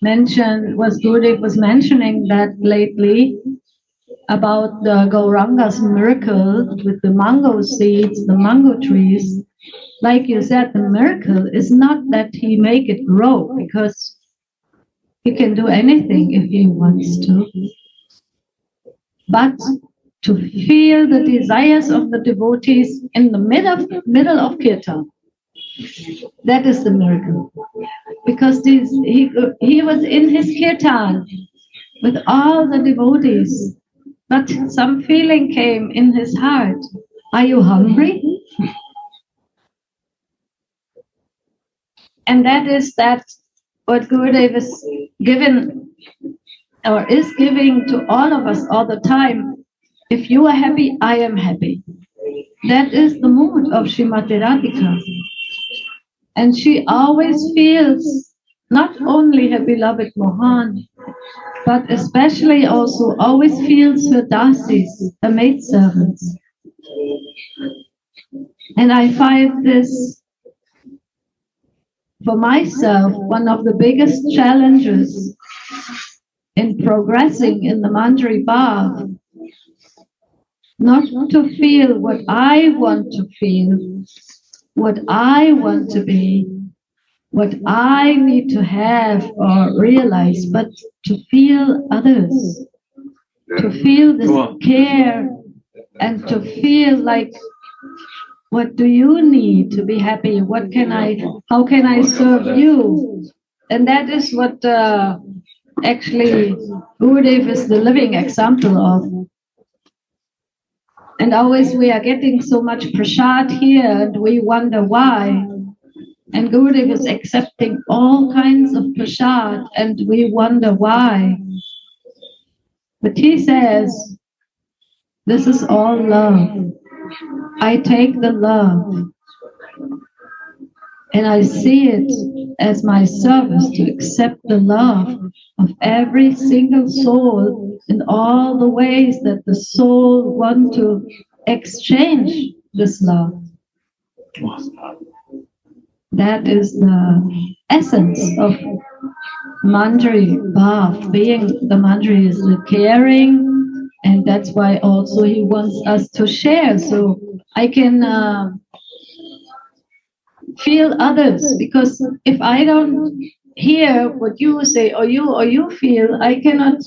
Gurudev was mentioning that lately about the Gauranga's miracle with the mango seeds, the mango trees. Like you said, the miracle is not that he make it grow, because he can do anything if he wants to, but to feel the desires of the devotees in the middle of kirtan. That is the miracle. Because he was in his kirtan with all the devotees, but some feeling came in his heart. Are you hungry? And that is what Gurudev is given or is giving to all of us all the time. If you are happy, I am happy. That is the mood of Srimati Radhika. And she always feels not only her beloved Mohan, but especially also always feels her dasis, her maidservants. And I find this, for myself, one of the biggest challenges in progressing in the Manjari path. Not to feel what I want to feel, what I want to be, what I need to have or realize, but to feel others, to feel this care, and to feel like, what do you need to be happy? How can I serve you? And that is what actually Gurudev is the living example of. And always we are getting so much prasad here and we wonder why. And Gurudev is accepting all kinds of prasad and we wonder why. But he says, this is all love. I take the love and I see it as my service to accept the love of every single soul in all the ways that the soul want to exchange this love. That is the essence of Manjari Bhav. Being the Manjari is the caring, and that's why also he wants us to share. So I can feel others, because if I don't hear what you say or you feel, I cannot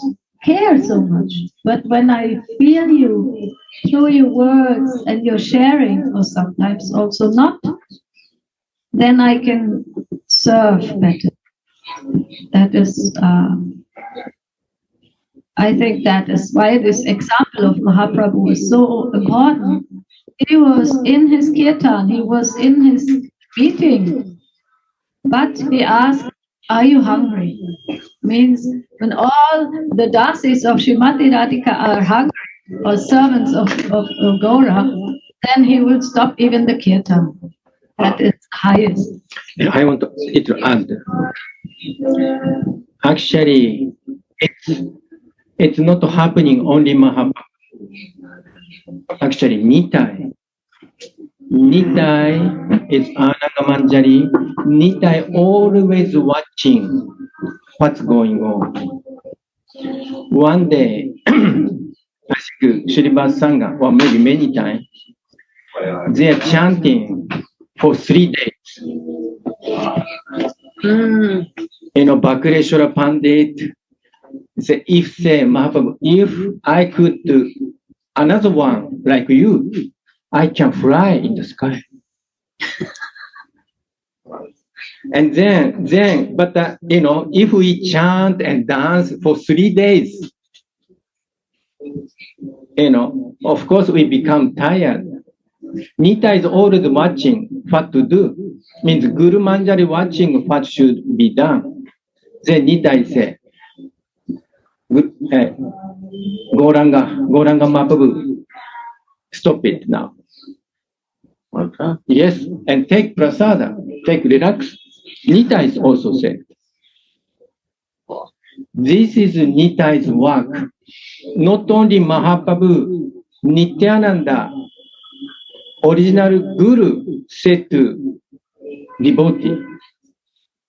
care so much. But when I feel you through your words and your sharing, or sometimes also not, then I can serve better. That is, I think that is why this example of Mahaprabhu is so important. He was in his kirtan, he was in his meeting, but he asked, are you hungry? means when all the dasis of Srimati Radhika are hungry, or servants of Gaura, then he will stop even the kirtan. That is highest. I want to add. Actually, it's not happening only Mahaprabhu. Actually, Nitai. Nitai is Anandamanjari. Nitai always watching what's going on. One day, I think Srivas Sangha, or maybe many times, they are chanting for 3 days. Bhakreshwara Pandit say, Mahaprabhu, if I could do another one like you, I can fly in the sky. And then, but if we chant and dance for 3 days, of course we become tired. Nita is always watching what to do. Means Guru Manjari watching what should be done. Then Nita say, Gauranga Mahaprabhu, stop it now. Okay. Yes, and take prasada, take relax. Nita is also said. This is Nita's work. Not only Mahaprabhu, Nityananda, original Guru, said to devotee.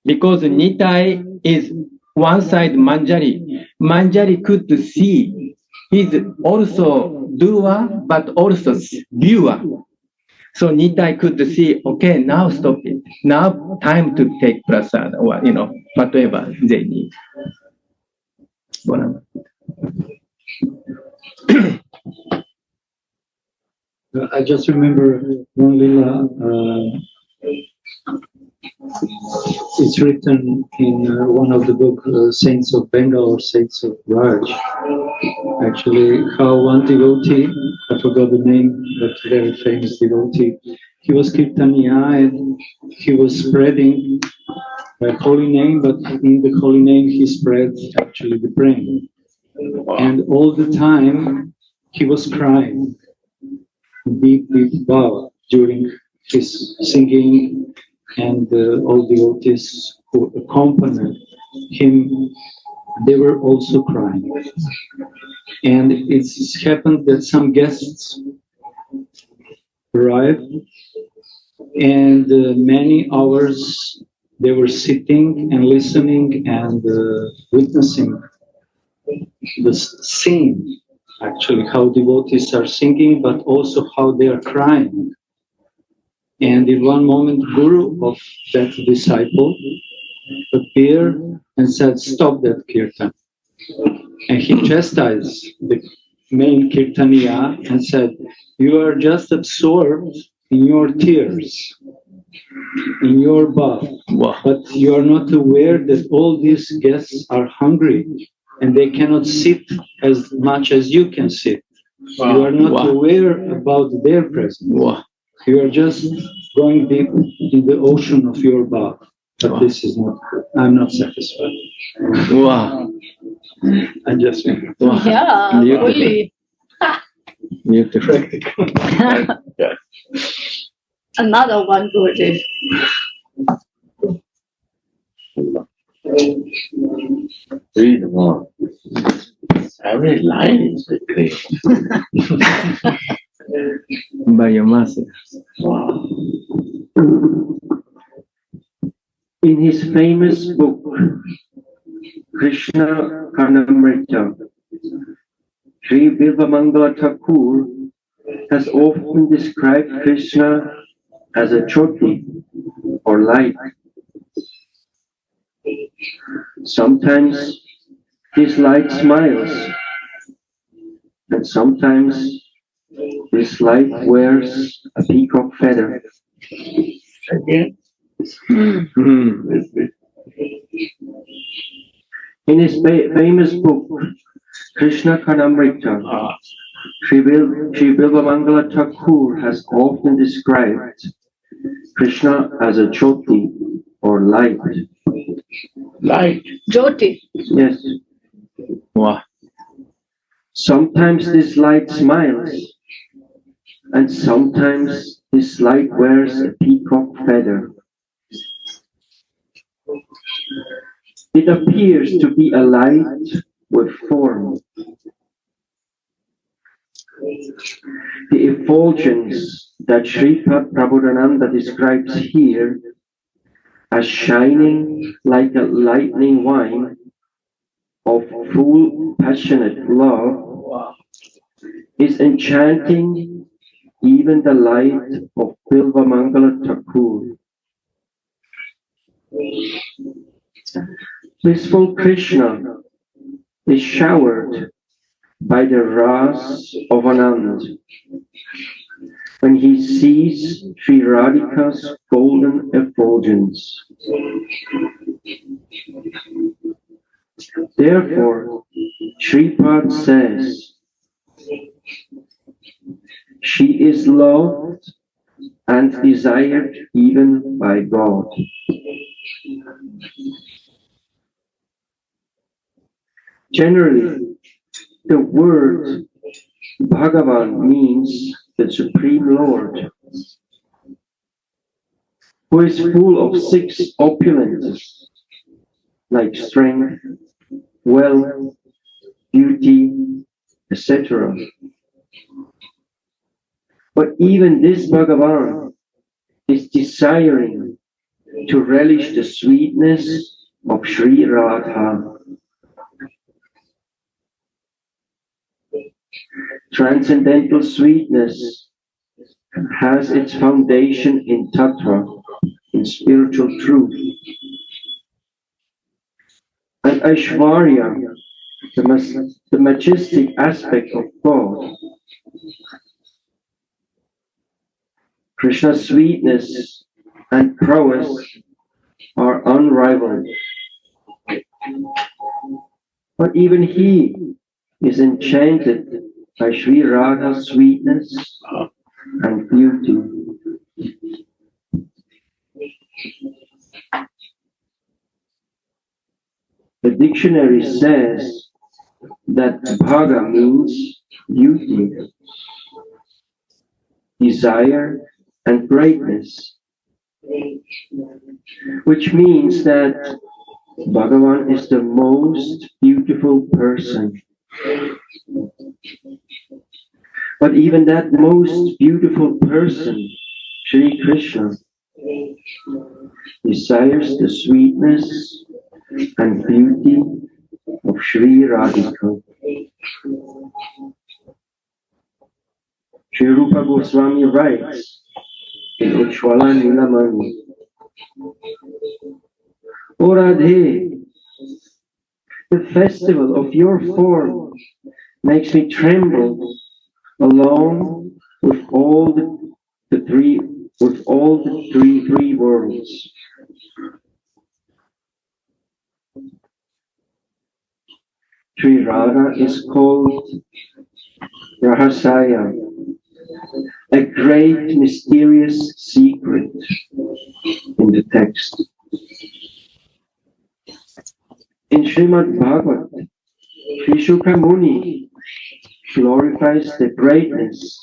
Because Nitai is one side Manjari. Manjari could see. He's also doer, but also viewer. So Nitai could see, okay, now stop it. Now time to take prasad, or, whatever they need. I just remember one lila. It's written in one of the book, Saints of Bengal or Saints of Raj. Actually, how one devotee, I forgot the name, but very famous devotee, he was Kirtaniya and he was spreading a holy name, but in the holy name he spread actually the prema. And all the time he was crying, deep bow during his singing, and all devotees who accompanied him, they were also crying. And it's happened that some guests arrived, and many hours they were sitting and listening and witnessing the scene, actually, how devotees are singing, but also how they are crying. And in one moment, Guru of that disciple appeared and said, stop that kirtan. And he chastised the main Kirtaniya and said, you are just absorbed in your tears, in your bath, but you are not aware that all these guests are hungry and they cannot sit as much as you can sit. You are not aware about their presence. You are just going deep in the ocean of your bath. But this is not good. I'm not satisfied. Wow. I just Yeah, really. Beautiful. Another one good. Read more. Every line is great. By your master. Wow. In his famous book, Krishna Karnamrita, Sri Bilvamangala Thakur has often described Krishna as a choti, or light. Sometimes this light smiles, and sometimes this light wears a peacock feather. Again. In his famous book, Krishna Karnamrita, Sri Bilvamangala Thakur has often described Krishna as a choti, or light. light. Jyoti. Yes. Wow. Sometimes this light smiles, and sometimes this light wears a peacock feather. It appears to be a light with form. The effulgence that Sripad Prabodhananda describes here as shining like a lightning wine of full passionate love is enchanting even the light of Bilvamangala Thakur. Blissful Krishna is showered by the Ras of Anand when he sees Sri Radhika's golden effulgence. Therefore, Sripad says, she is loved and desired even by God. Generally, the word Bhagavan means the Supreme Lord, who is full of 6 opulences, like strength, wealth, beauty, etc. But even this Bhagavan is desiring to relish the sweetness of Sri Radha. Transcendental sweetness has its foundation in Tattva, in spiritual truth. And Aishwarya, the majestic aspect of God. Krishna's sweetness and prowess are unrivaled. But even he is enchanted by Sri Radha's sweetness and beauty. The dictionary says that bhaga means beauty, desire, and greatness, which means that Bhagavan is the most beautiful person. But even that most beautiful person, Sri Krishna, desires the sweetness and beauty of Sri Radhika. Sri Rupa Goswami writes in Ujjwala Nilamani, O Radhe, the festival of your form makes me tremble along with all the three worlds. Sri Radha is called Rahasaya, a great mysterious secret in the text. In Srimad Bhagavat, Sri Shuka Muni glorifies the greatness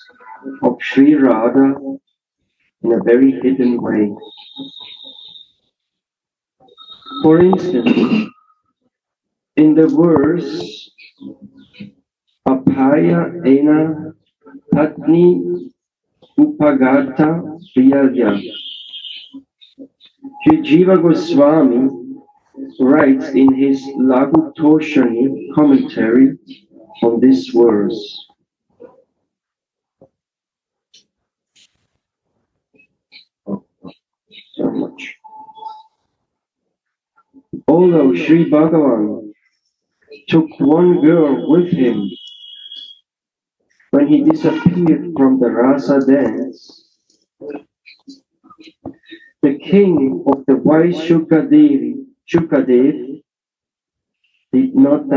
of Sri Radha in a very hidden way. For instance, in the verse Apaya Ena Patni Upagata Priyaya, Sri Jiva Goswami writes in his Lagu Toshani commentary on this verse. So much. Although Sri Bhagavan took one girl with him when he disappeared from the Rasa dance, the king of the wise Shukadev did not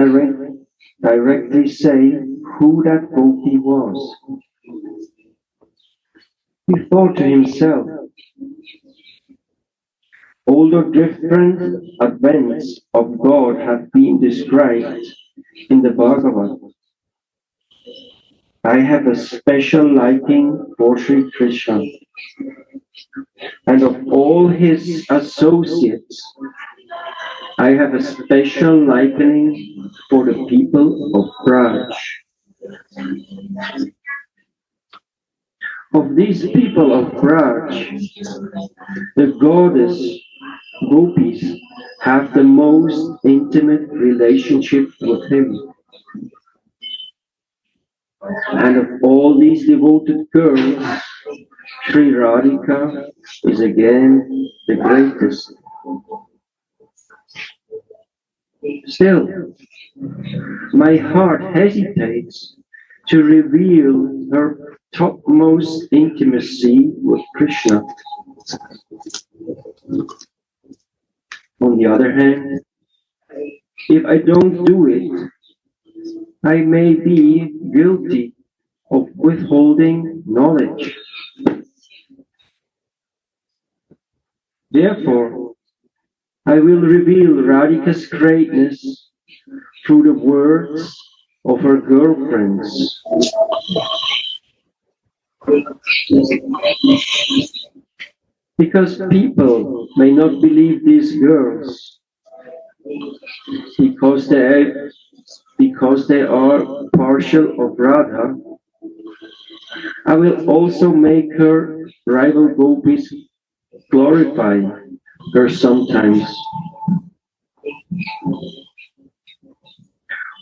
directly say who that gopee was. He thought to himself, Although different advents of God have been described in the Bhagavad, I have a special liking for Sri Krishna, and of all his associates, I have a special liking for the people of Braj. Of these people of Braj, the goddess gopis have the most intimate relationship with him. And of all these devoted girls, Sri Radhika is again the greatest. Still, my heart hesitates to reveal her topmost intimacy with Krishna. On the other hand, if I don't do it, I may be guilty of withholding knowledge. Therefore, I will reveal Radhika's greatness through the words of her girlfriends. Because people may not believe these girls, because they are partial of Radha, I will also make her rival gopis glorify her sometimes.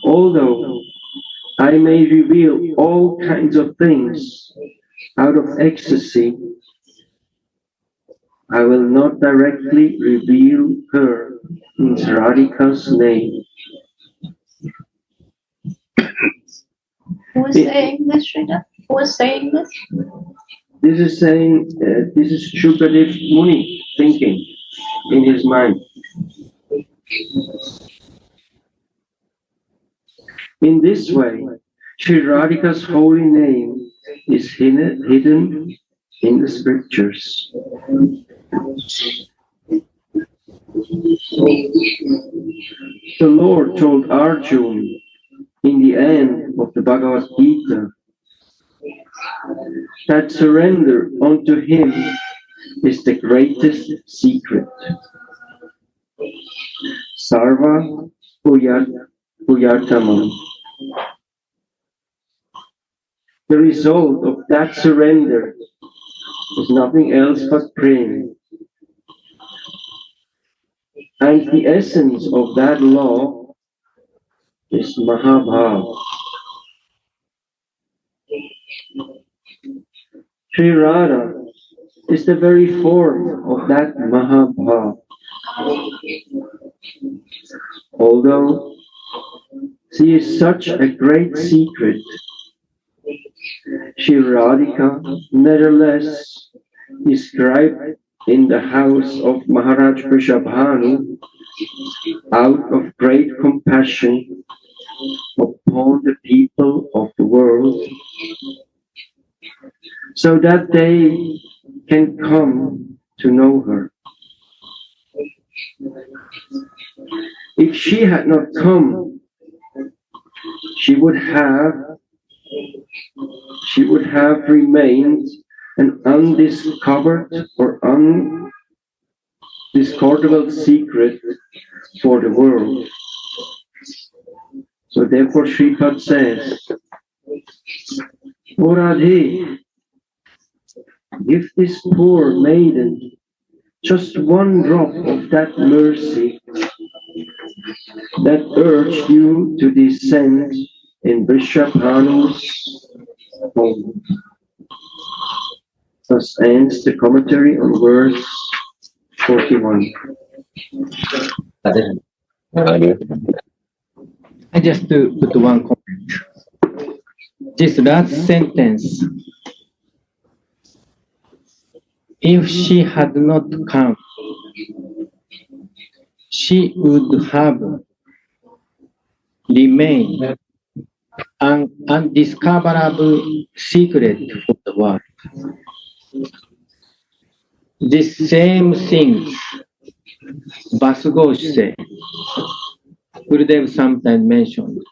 Although I may reveal all kinds of things out of ecstasy, I will not directly reveal her in Radhika's name. Who is saying this, Shrita? Who is saying this? This is saying, this is Shukadev Muni thinking in his mind. In this way, Sri Radhika's holy name is hidden in the scriptures. The Lord told Arjuna in the end of the Bhagavad Gita that surrender unto him is the greatest secret. Sarva Puyatamam. The result of that surrender is nothing else but prema. And the essence of that law is Mahabhava. Sri Radha is the very form of that Mahabhava. Although she is such a great secret, Sri Radhika nevertheless described in the house of Maharaj Vrishabhanu out of great compassion upon the people of the world, so that they can come to know her. If she had not come, she would have remained an undiscovered or undiscoverable secret for the world. So therefore Sripad says, O Radhe, give this poor maiden just one drop of that mercy that urged you to descend in Vrishabhanu's home. Thus ends the commentary on verse 41. I just to put one comment. This last sentence, if she had not come, she would have remained an undiscoverable secret for the world. This same thing Basugo say, Gurudev sometimes mentioned,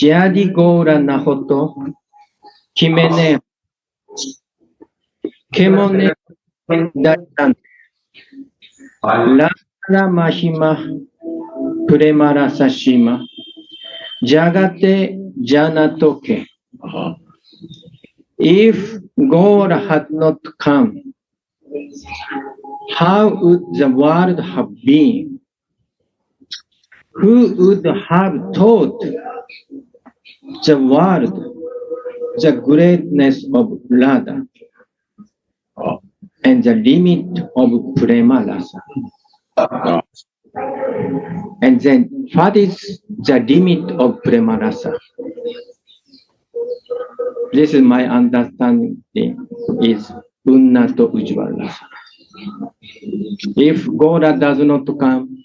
Jadi Gora Nahoto, Kimene, Kemone, Datan, Lara Mahima, Premara Sashima, Jagate Janatoke. If God had not come, how would the world have been? Who would have taught the world the greatness of Radha and the limit of Prema Rasa? And then, what is the limit of Prema Rasa? This is my understanding is Unnato Ujjvala Rasa. If God does not come,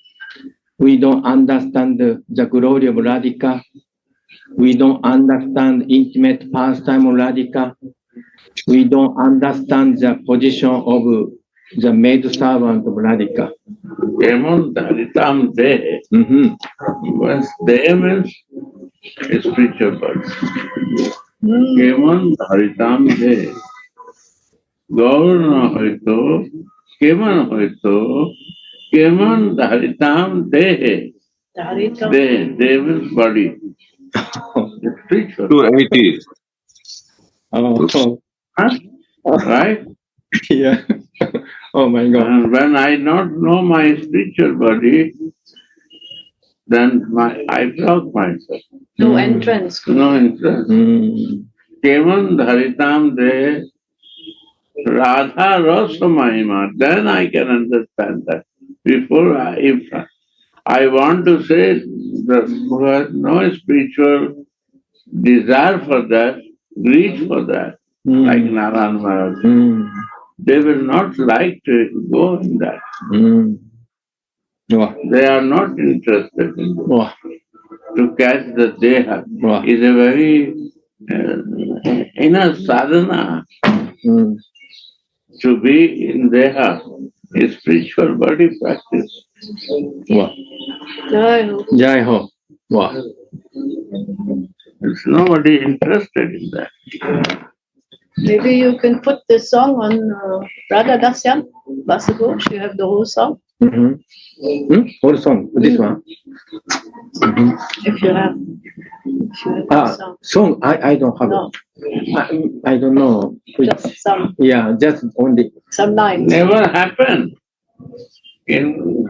we don't understand the glory of Radhika. We don't understand intimate pastime of Radhika. We don't understand the position of the maidservant of Radhika. Demon Daritam De. Once De means spiritual birth. Demon Daritam De. Gaurna Hoito, Keman Hoito, Keman Daritam De. De means body. Spiritual. 280. Oh, Huh? Right? yeah. Oh my God. And when I not know my spiritual body, then I block myself. No entrance. No interest. Kevan Dharitam De Radha Rasa Mahima. Then I can understand that. Before, if I want to say that who has no spiritual desire for that, reach for that, like Narayan Maharaj. They will not like to go in that. They are not interested in that. To catch the Deha is a very inner sadhana. To be in Deha is spiritual body practice. Jai Ho. There's nobody interested in that. Maybe you can put this song on Radha Dasyam, Vasughosh. You have the whole song. Whole song. This one. If you have the song. Song. I don't have No. it. I don't know. Just some. Yeah, just only. Some lines. Never happened. In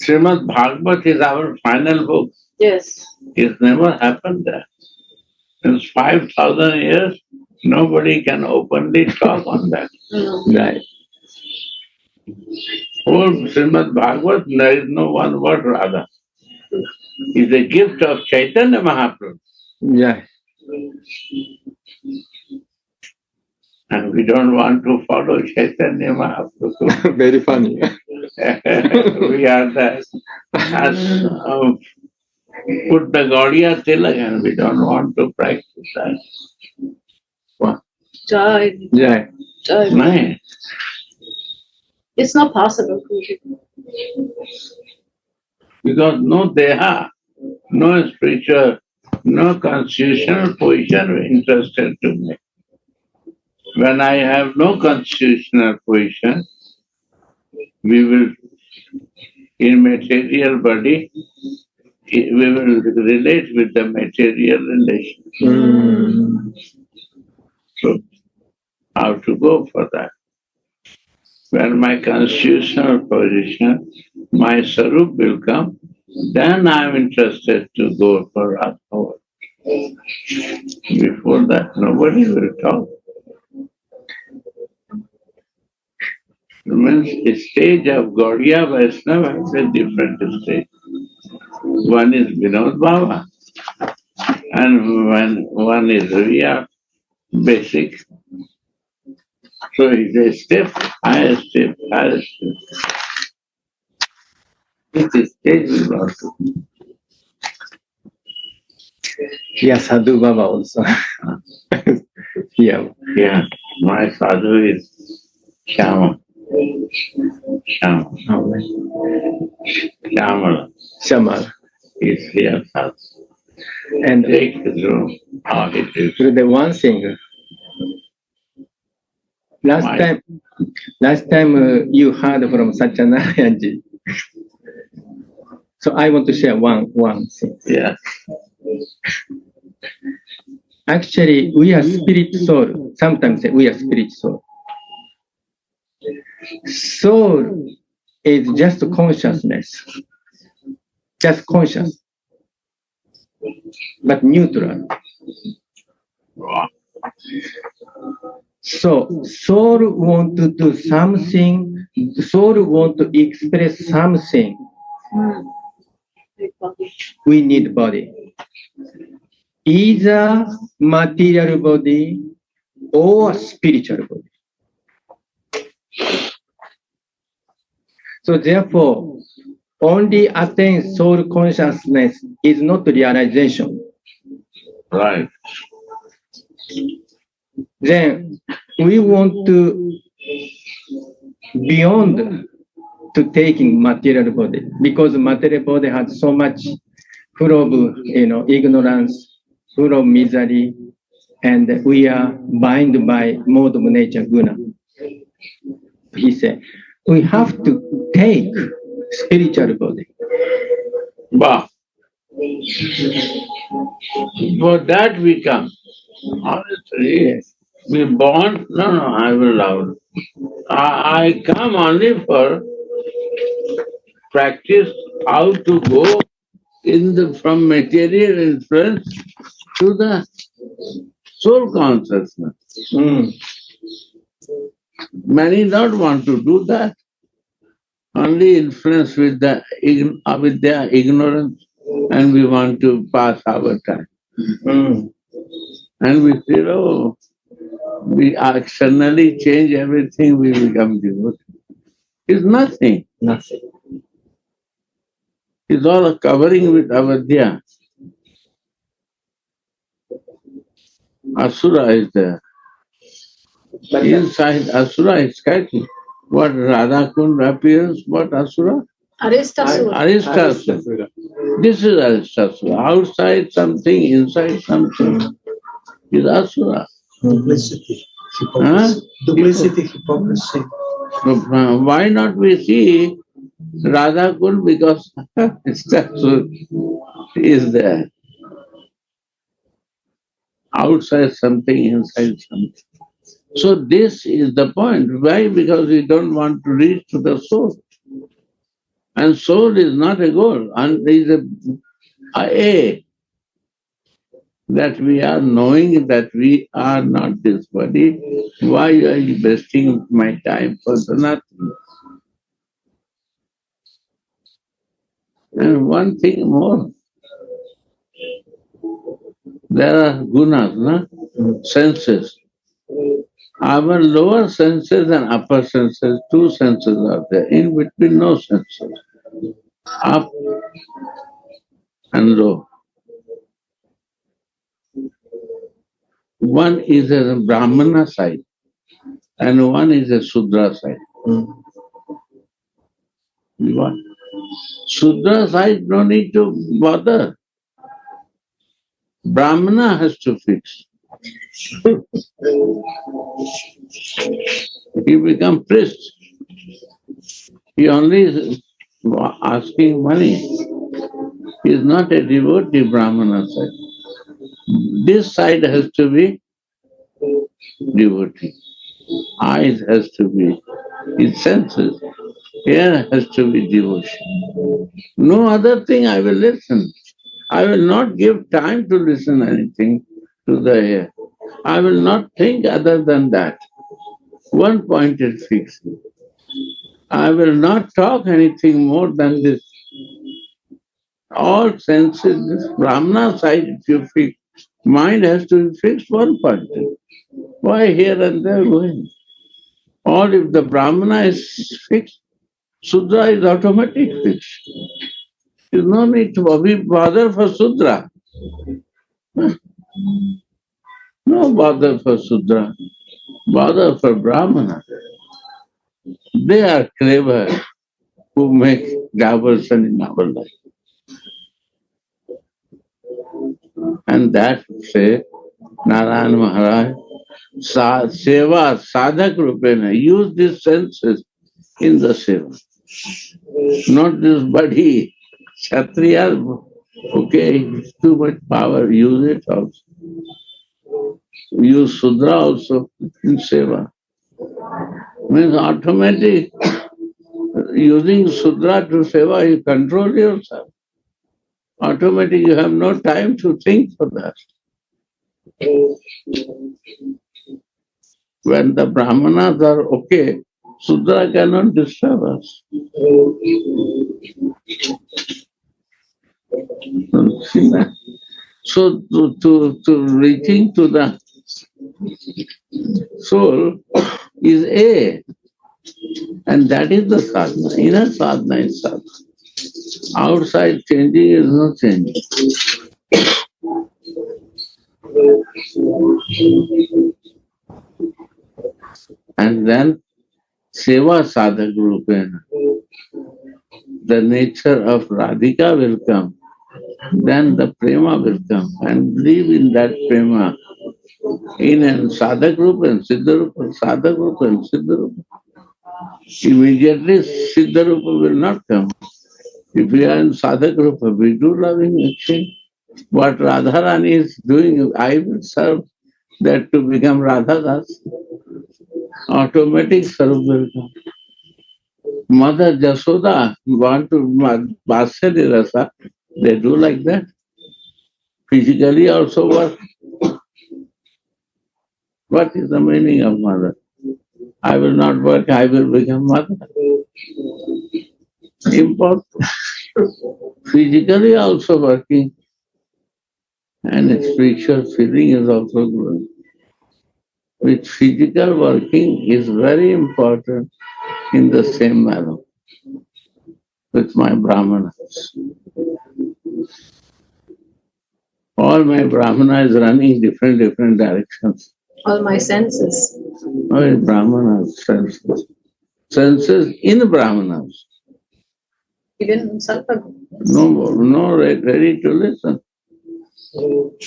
Srimad Bhagavad is our final book. Yes. It's never happened there. Since 5,000 years, nobody can openly talk on that. Right. Whole Srimad Bhagavad, there is no one word Radha. It's a gift of Chaitanya Mahaprabhu. Yeah. And we don't want to follow Chaitanya Mahaprabhu. Very funny. We are the put the Gaudiya Tilak and we don't want to practice that. Jai. Yeah. Jai. No. It's not possible. Because no Deha, no spiritual, no constitutional position interested to me. When I have no constitutional position, we will, in material body, we will relate with the material relation. So, how to go for that? When my constitutional position, my sarup will come, then I am interested to go for Radha. Before that, nobody will talk. It means a stage of Gaudiya Vaishnava is a different stage. One is Vinod Bhava, and one is Riya, basic. So it's a step, higher step, higher step. It's a stage we got to. Yes, Sadhu Baba also. Yeah. Yeah, my sadhu is Shyama. Shamala Shamal. is here first. And Take the room. How it is. the one thing, Why? last time you heard from Satyanarayanji. So I want to share one thing. Yes. Actually, we are spirit soul. Sometimes we are spirit soul. Soul is just consciousness, just conscious, but neutral. So soul want to do something, soul want to express something. We need body. Either material body or spiritual body. So therefore, only attain soul consciousness is not realization. Right. Then we want to beyond to taking material body, because material body has so much full of ignorance, full of misery, and we are bound by mode of nature guna. He said, we have to take spiritual body. But for that we come. Honestly, Yes. we born, no, I will loud. I come only for practice how to go from material influence to the soul consciousness. Many don't want to do that. Only influence with their ignorance, and we want to pass our time. And we feel, oh, we externally change everything, we become devoted. It's nothing. Nothing. It's all a covering with avidya. Asura is there. But inside Asura is fighting. What Radha Kund appears, what Asura? Aristasura. Aristasura. This is Aristasura. Outside something, inside something is Asura. Duplicity. Huh? Duplicity, hypocrisy. Why not we see Radha Kund? Because Aristasura is there. Outside something, inside something. So this is the point. Why? Because we don't want to reach to the soul. And soul is not a goal, and is a that we are knowing that we are not this body. Why are you wasting my time for nothing? And one thing more. There are gunas, no? Senses. Our lower senses and upper senses, two senses are there. In between, no senses. Up and low. One is a Brahmana side and one is a Sudra side. What? Sudra side no need to bother. Brahmana has to fix. He become priest. He only is asking money. He is not a devotee Brahmana side. This side has to be devotee. Eyes has to be his senses. Ear has to be devotion. No other thing I will listen. I will not give time to listen anything to the ear. I will not think other than that. One point is fixed. I will not talk anything more than this. All senses, this Brahmana side, if you fix, mind has to be fixed one point. Why here and there going? Or if the Brahmana is fixed, Sudra is automatic fixed. There is no need to bother for Sudra. No bother for Sudra. Bother for Brahmana. They are clever who make diversion in our life. And that say Narayan Maharaj, Seva Sadhak Rupena, use these senses in the seva. Not this body. Kshatriya, okay, it's too much power, use it also. Use Sudra also in seva. Means automatic. Using Sudra to seva, you control yourself. Automatic, you have no time to think for that. When the Brahmanas are okay, Sudra cannot disturb us. See that? So to reaching to the soul is A, and that is the sadhana. Inner sadhana is sadhana. Outside changing is no changing. And then Seva Sadhak Rupena, the nature of Radhika will come. Then the prema will come and live in that prema. In a sadhak rupa and siddharupa, sadhak rupa and siddharupa. Immediately siddharupa will not come. If we are in sadhak rupa, we do loving exchange. What Radharani is doing, I will serve that to become Radhadas. Automatic sarup will come. Mother Jasoda want to Vasya Rasa, they do like that. Physically also work. What is the meaning of mother? I will not work, I will become mother. Important. Physically also working. And spiritual feeling is also growing. With physical working is very important in the same manner with my Brahmanas. All my Brahmana is running different directions. All my senses. All Brahmanas, senses. Senses in Brahmanas. Even Salpa. No ready to listen.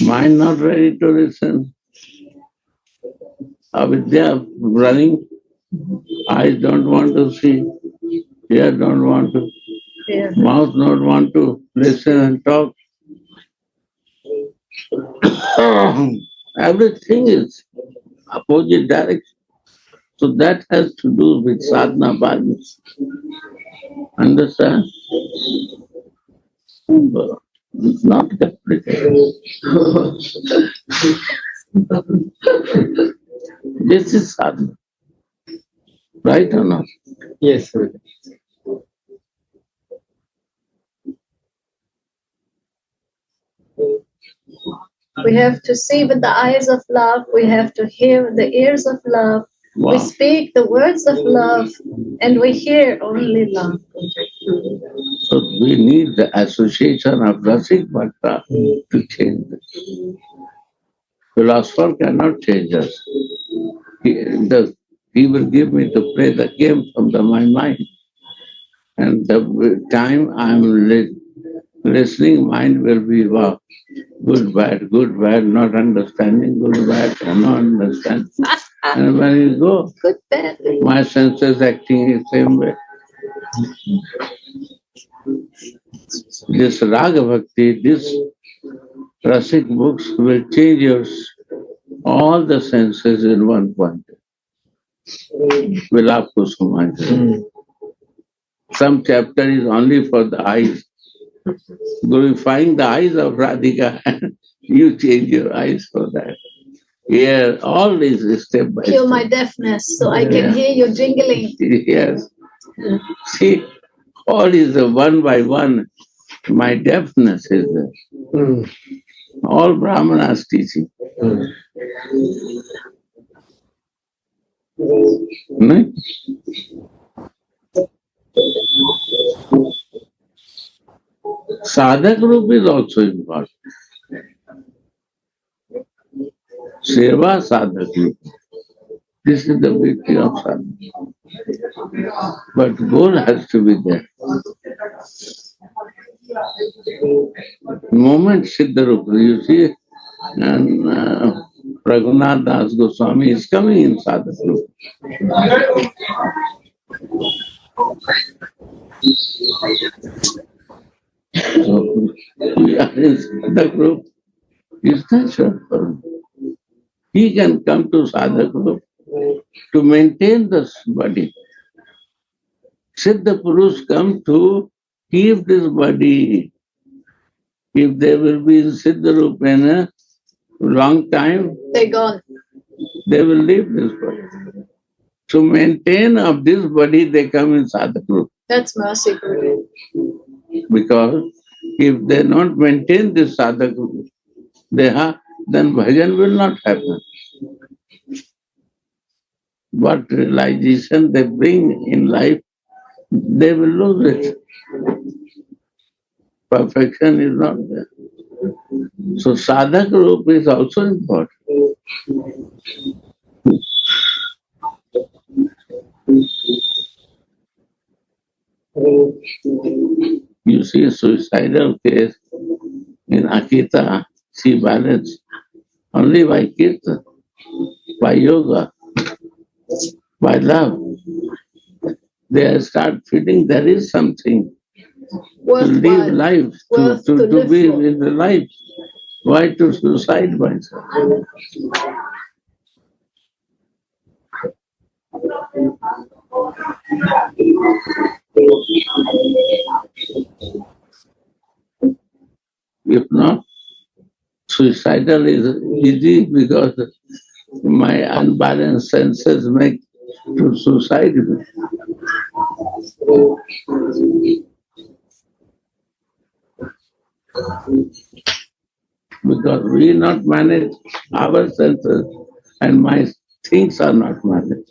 Mind not ready to listen. Avidya running. Eyes don't want to see. Ear don't want to. Yeah. Mouth don't want to listen and talk. Everything is opposite direction. So that has to do with sadhana bhajna. Understand? It's not complicated. This is sadhana. Right or not? Yes, sir. We have to see with the eyes of love. We have to hear with the ears of love. Wow. We speak the words of love, and we hear only love. So we need the association of Rasik Bhakta to change this. Philosopher cannot change us. He will give me to play the game from my mind. And the time I'm listening, mind will be wow, good, bad, not understanding, good, bad, not understanding. And when you go, Good, bad. my senses acting the same way. This Raga Bhakti, this Rasik books will change all the senses in one point. Vilap Kusumaj. Some chapter is only for the eyes. Glorifying the eyes of Radhika, you change your eyes for that. Here, all is step by Cure step. my deafness so I can hear you jingling. Yes. See, all is one by one. My deafness is there. All Brahmanas teaching. No? Sadhak group is also important. Seva sadhak group. This is the beauty of sadhana. But goal has to be there. Moment Siddharupa, you see, and Raghunath Das Goswami is coming in sadhana. So we are in the group. Is natural for him. He can come to sadhana group to maintain this body. Siddha Purush come to keep this body. If they will be in Siddha Rupa in a long time, They're gone. they will leave this body. To maintain of this body, they come in sadhana group. That's mercy, Guru. Because if they not maintain this sadhana group, then bhajan will not happen. What realization they bring in life, they will lose it. Perfection is not there. So sadhak group is also important. You see a suicidal case in Akita, she balanced only by kirtan, by yoga, by love. They start feeling there is something to live life, to be in the life. Why to suicide myself? If not, suicidal is easy because my unbalanced senses make to suicide me. Because we not manage our senses and my things are not managed.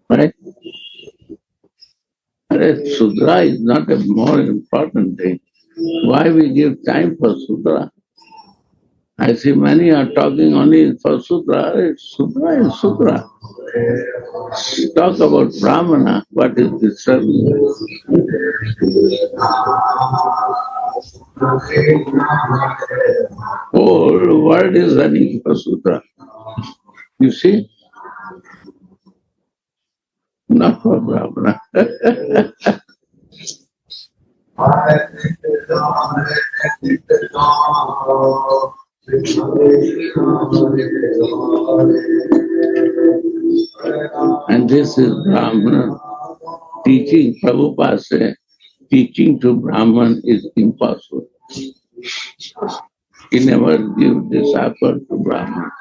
Right? Sudra is not a more important thing. Why we give time for Sudra? I see many are talking only for Sudra. Sudra is Sudra. Talk about Brahmana, what is disturbing? Whole world is running for Sudra. You see? Not for Brahmana. And this is Brahmana teaching. Prabhupada said, teaching to Brahman is impossible. He never give this effort to Brahman.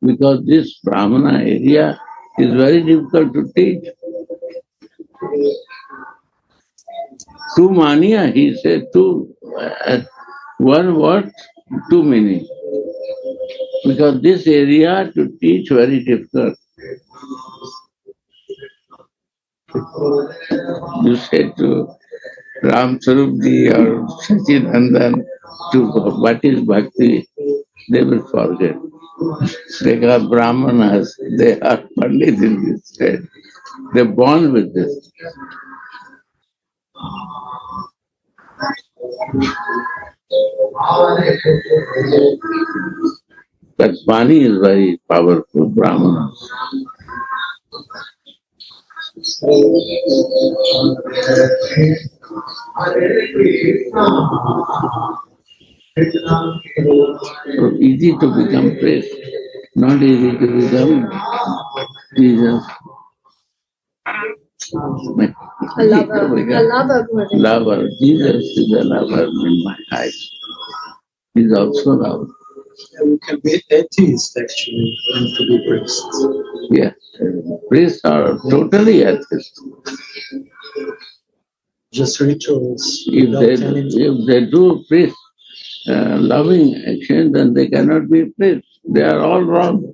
Because this Brahmana area is very difficult to teach. Two mania, he said, one word, two meaning. Because this area to teach very difficult. You say to Ram Sarupji or Sachinandan, to what is bhakti, they will forget. They are Brahmanas, they are Pandits in this state. They're born with this. But Bani is very powerful, Brahmanas. So easy to become priest, not easy to become Jesus. A lover. Jesus is a lover in my eyes. He's also lover. You can be atheist actually and to be priest. Yeah, priests are totally atheist. Just rituals. If they do priest loving action, then they cannot be priests. They are all wrong.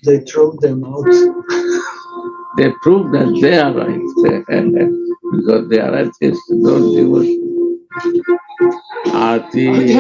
They throw them out. They prove that they are right. Because they are atheists, don't devotee. Aati.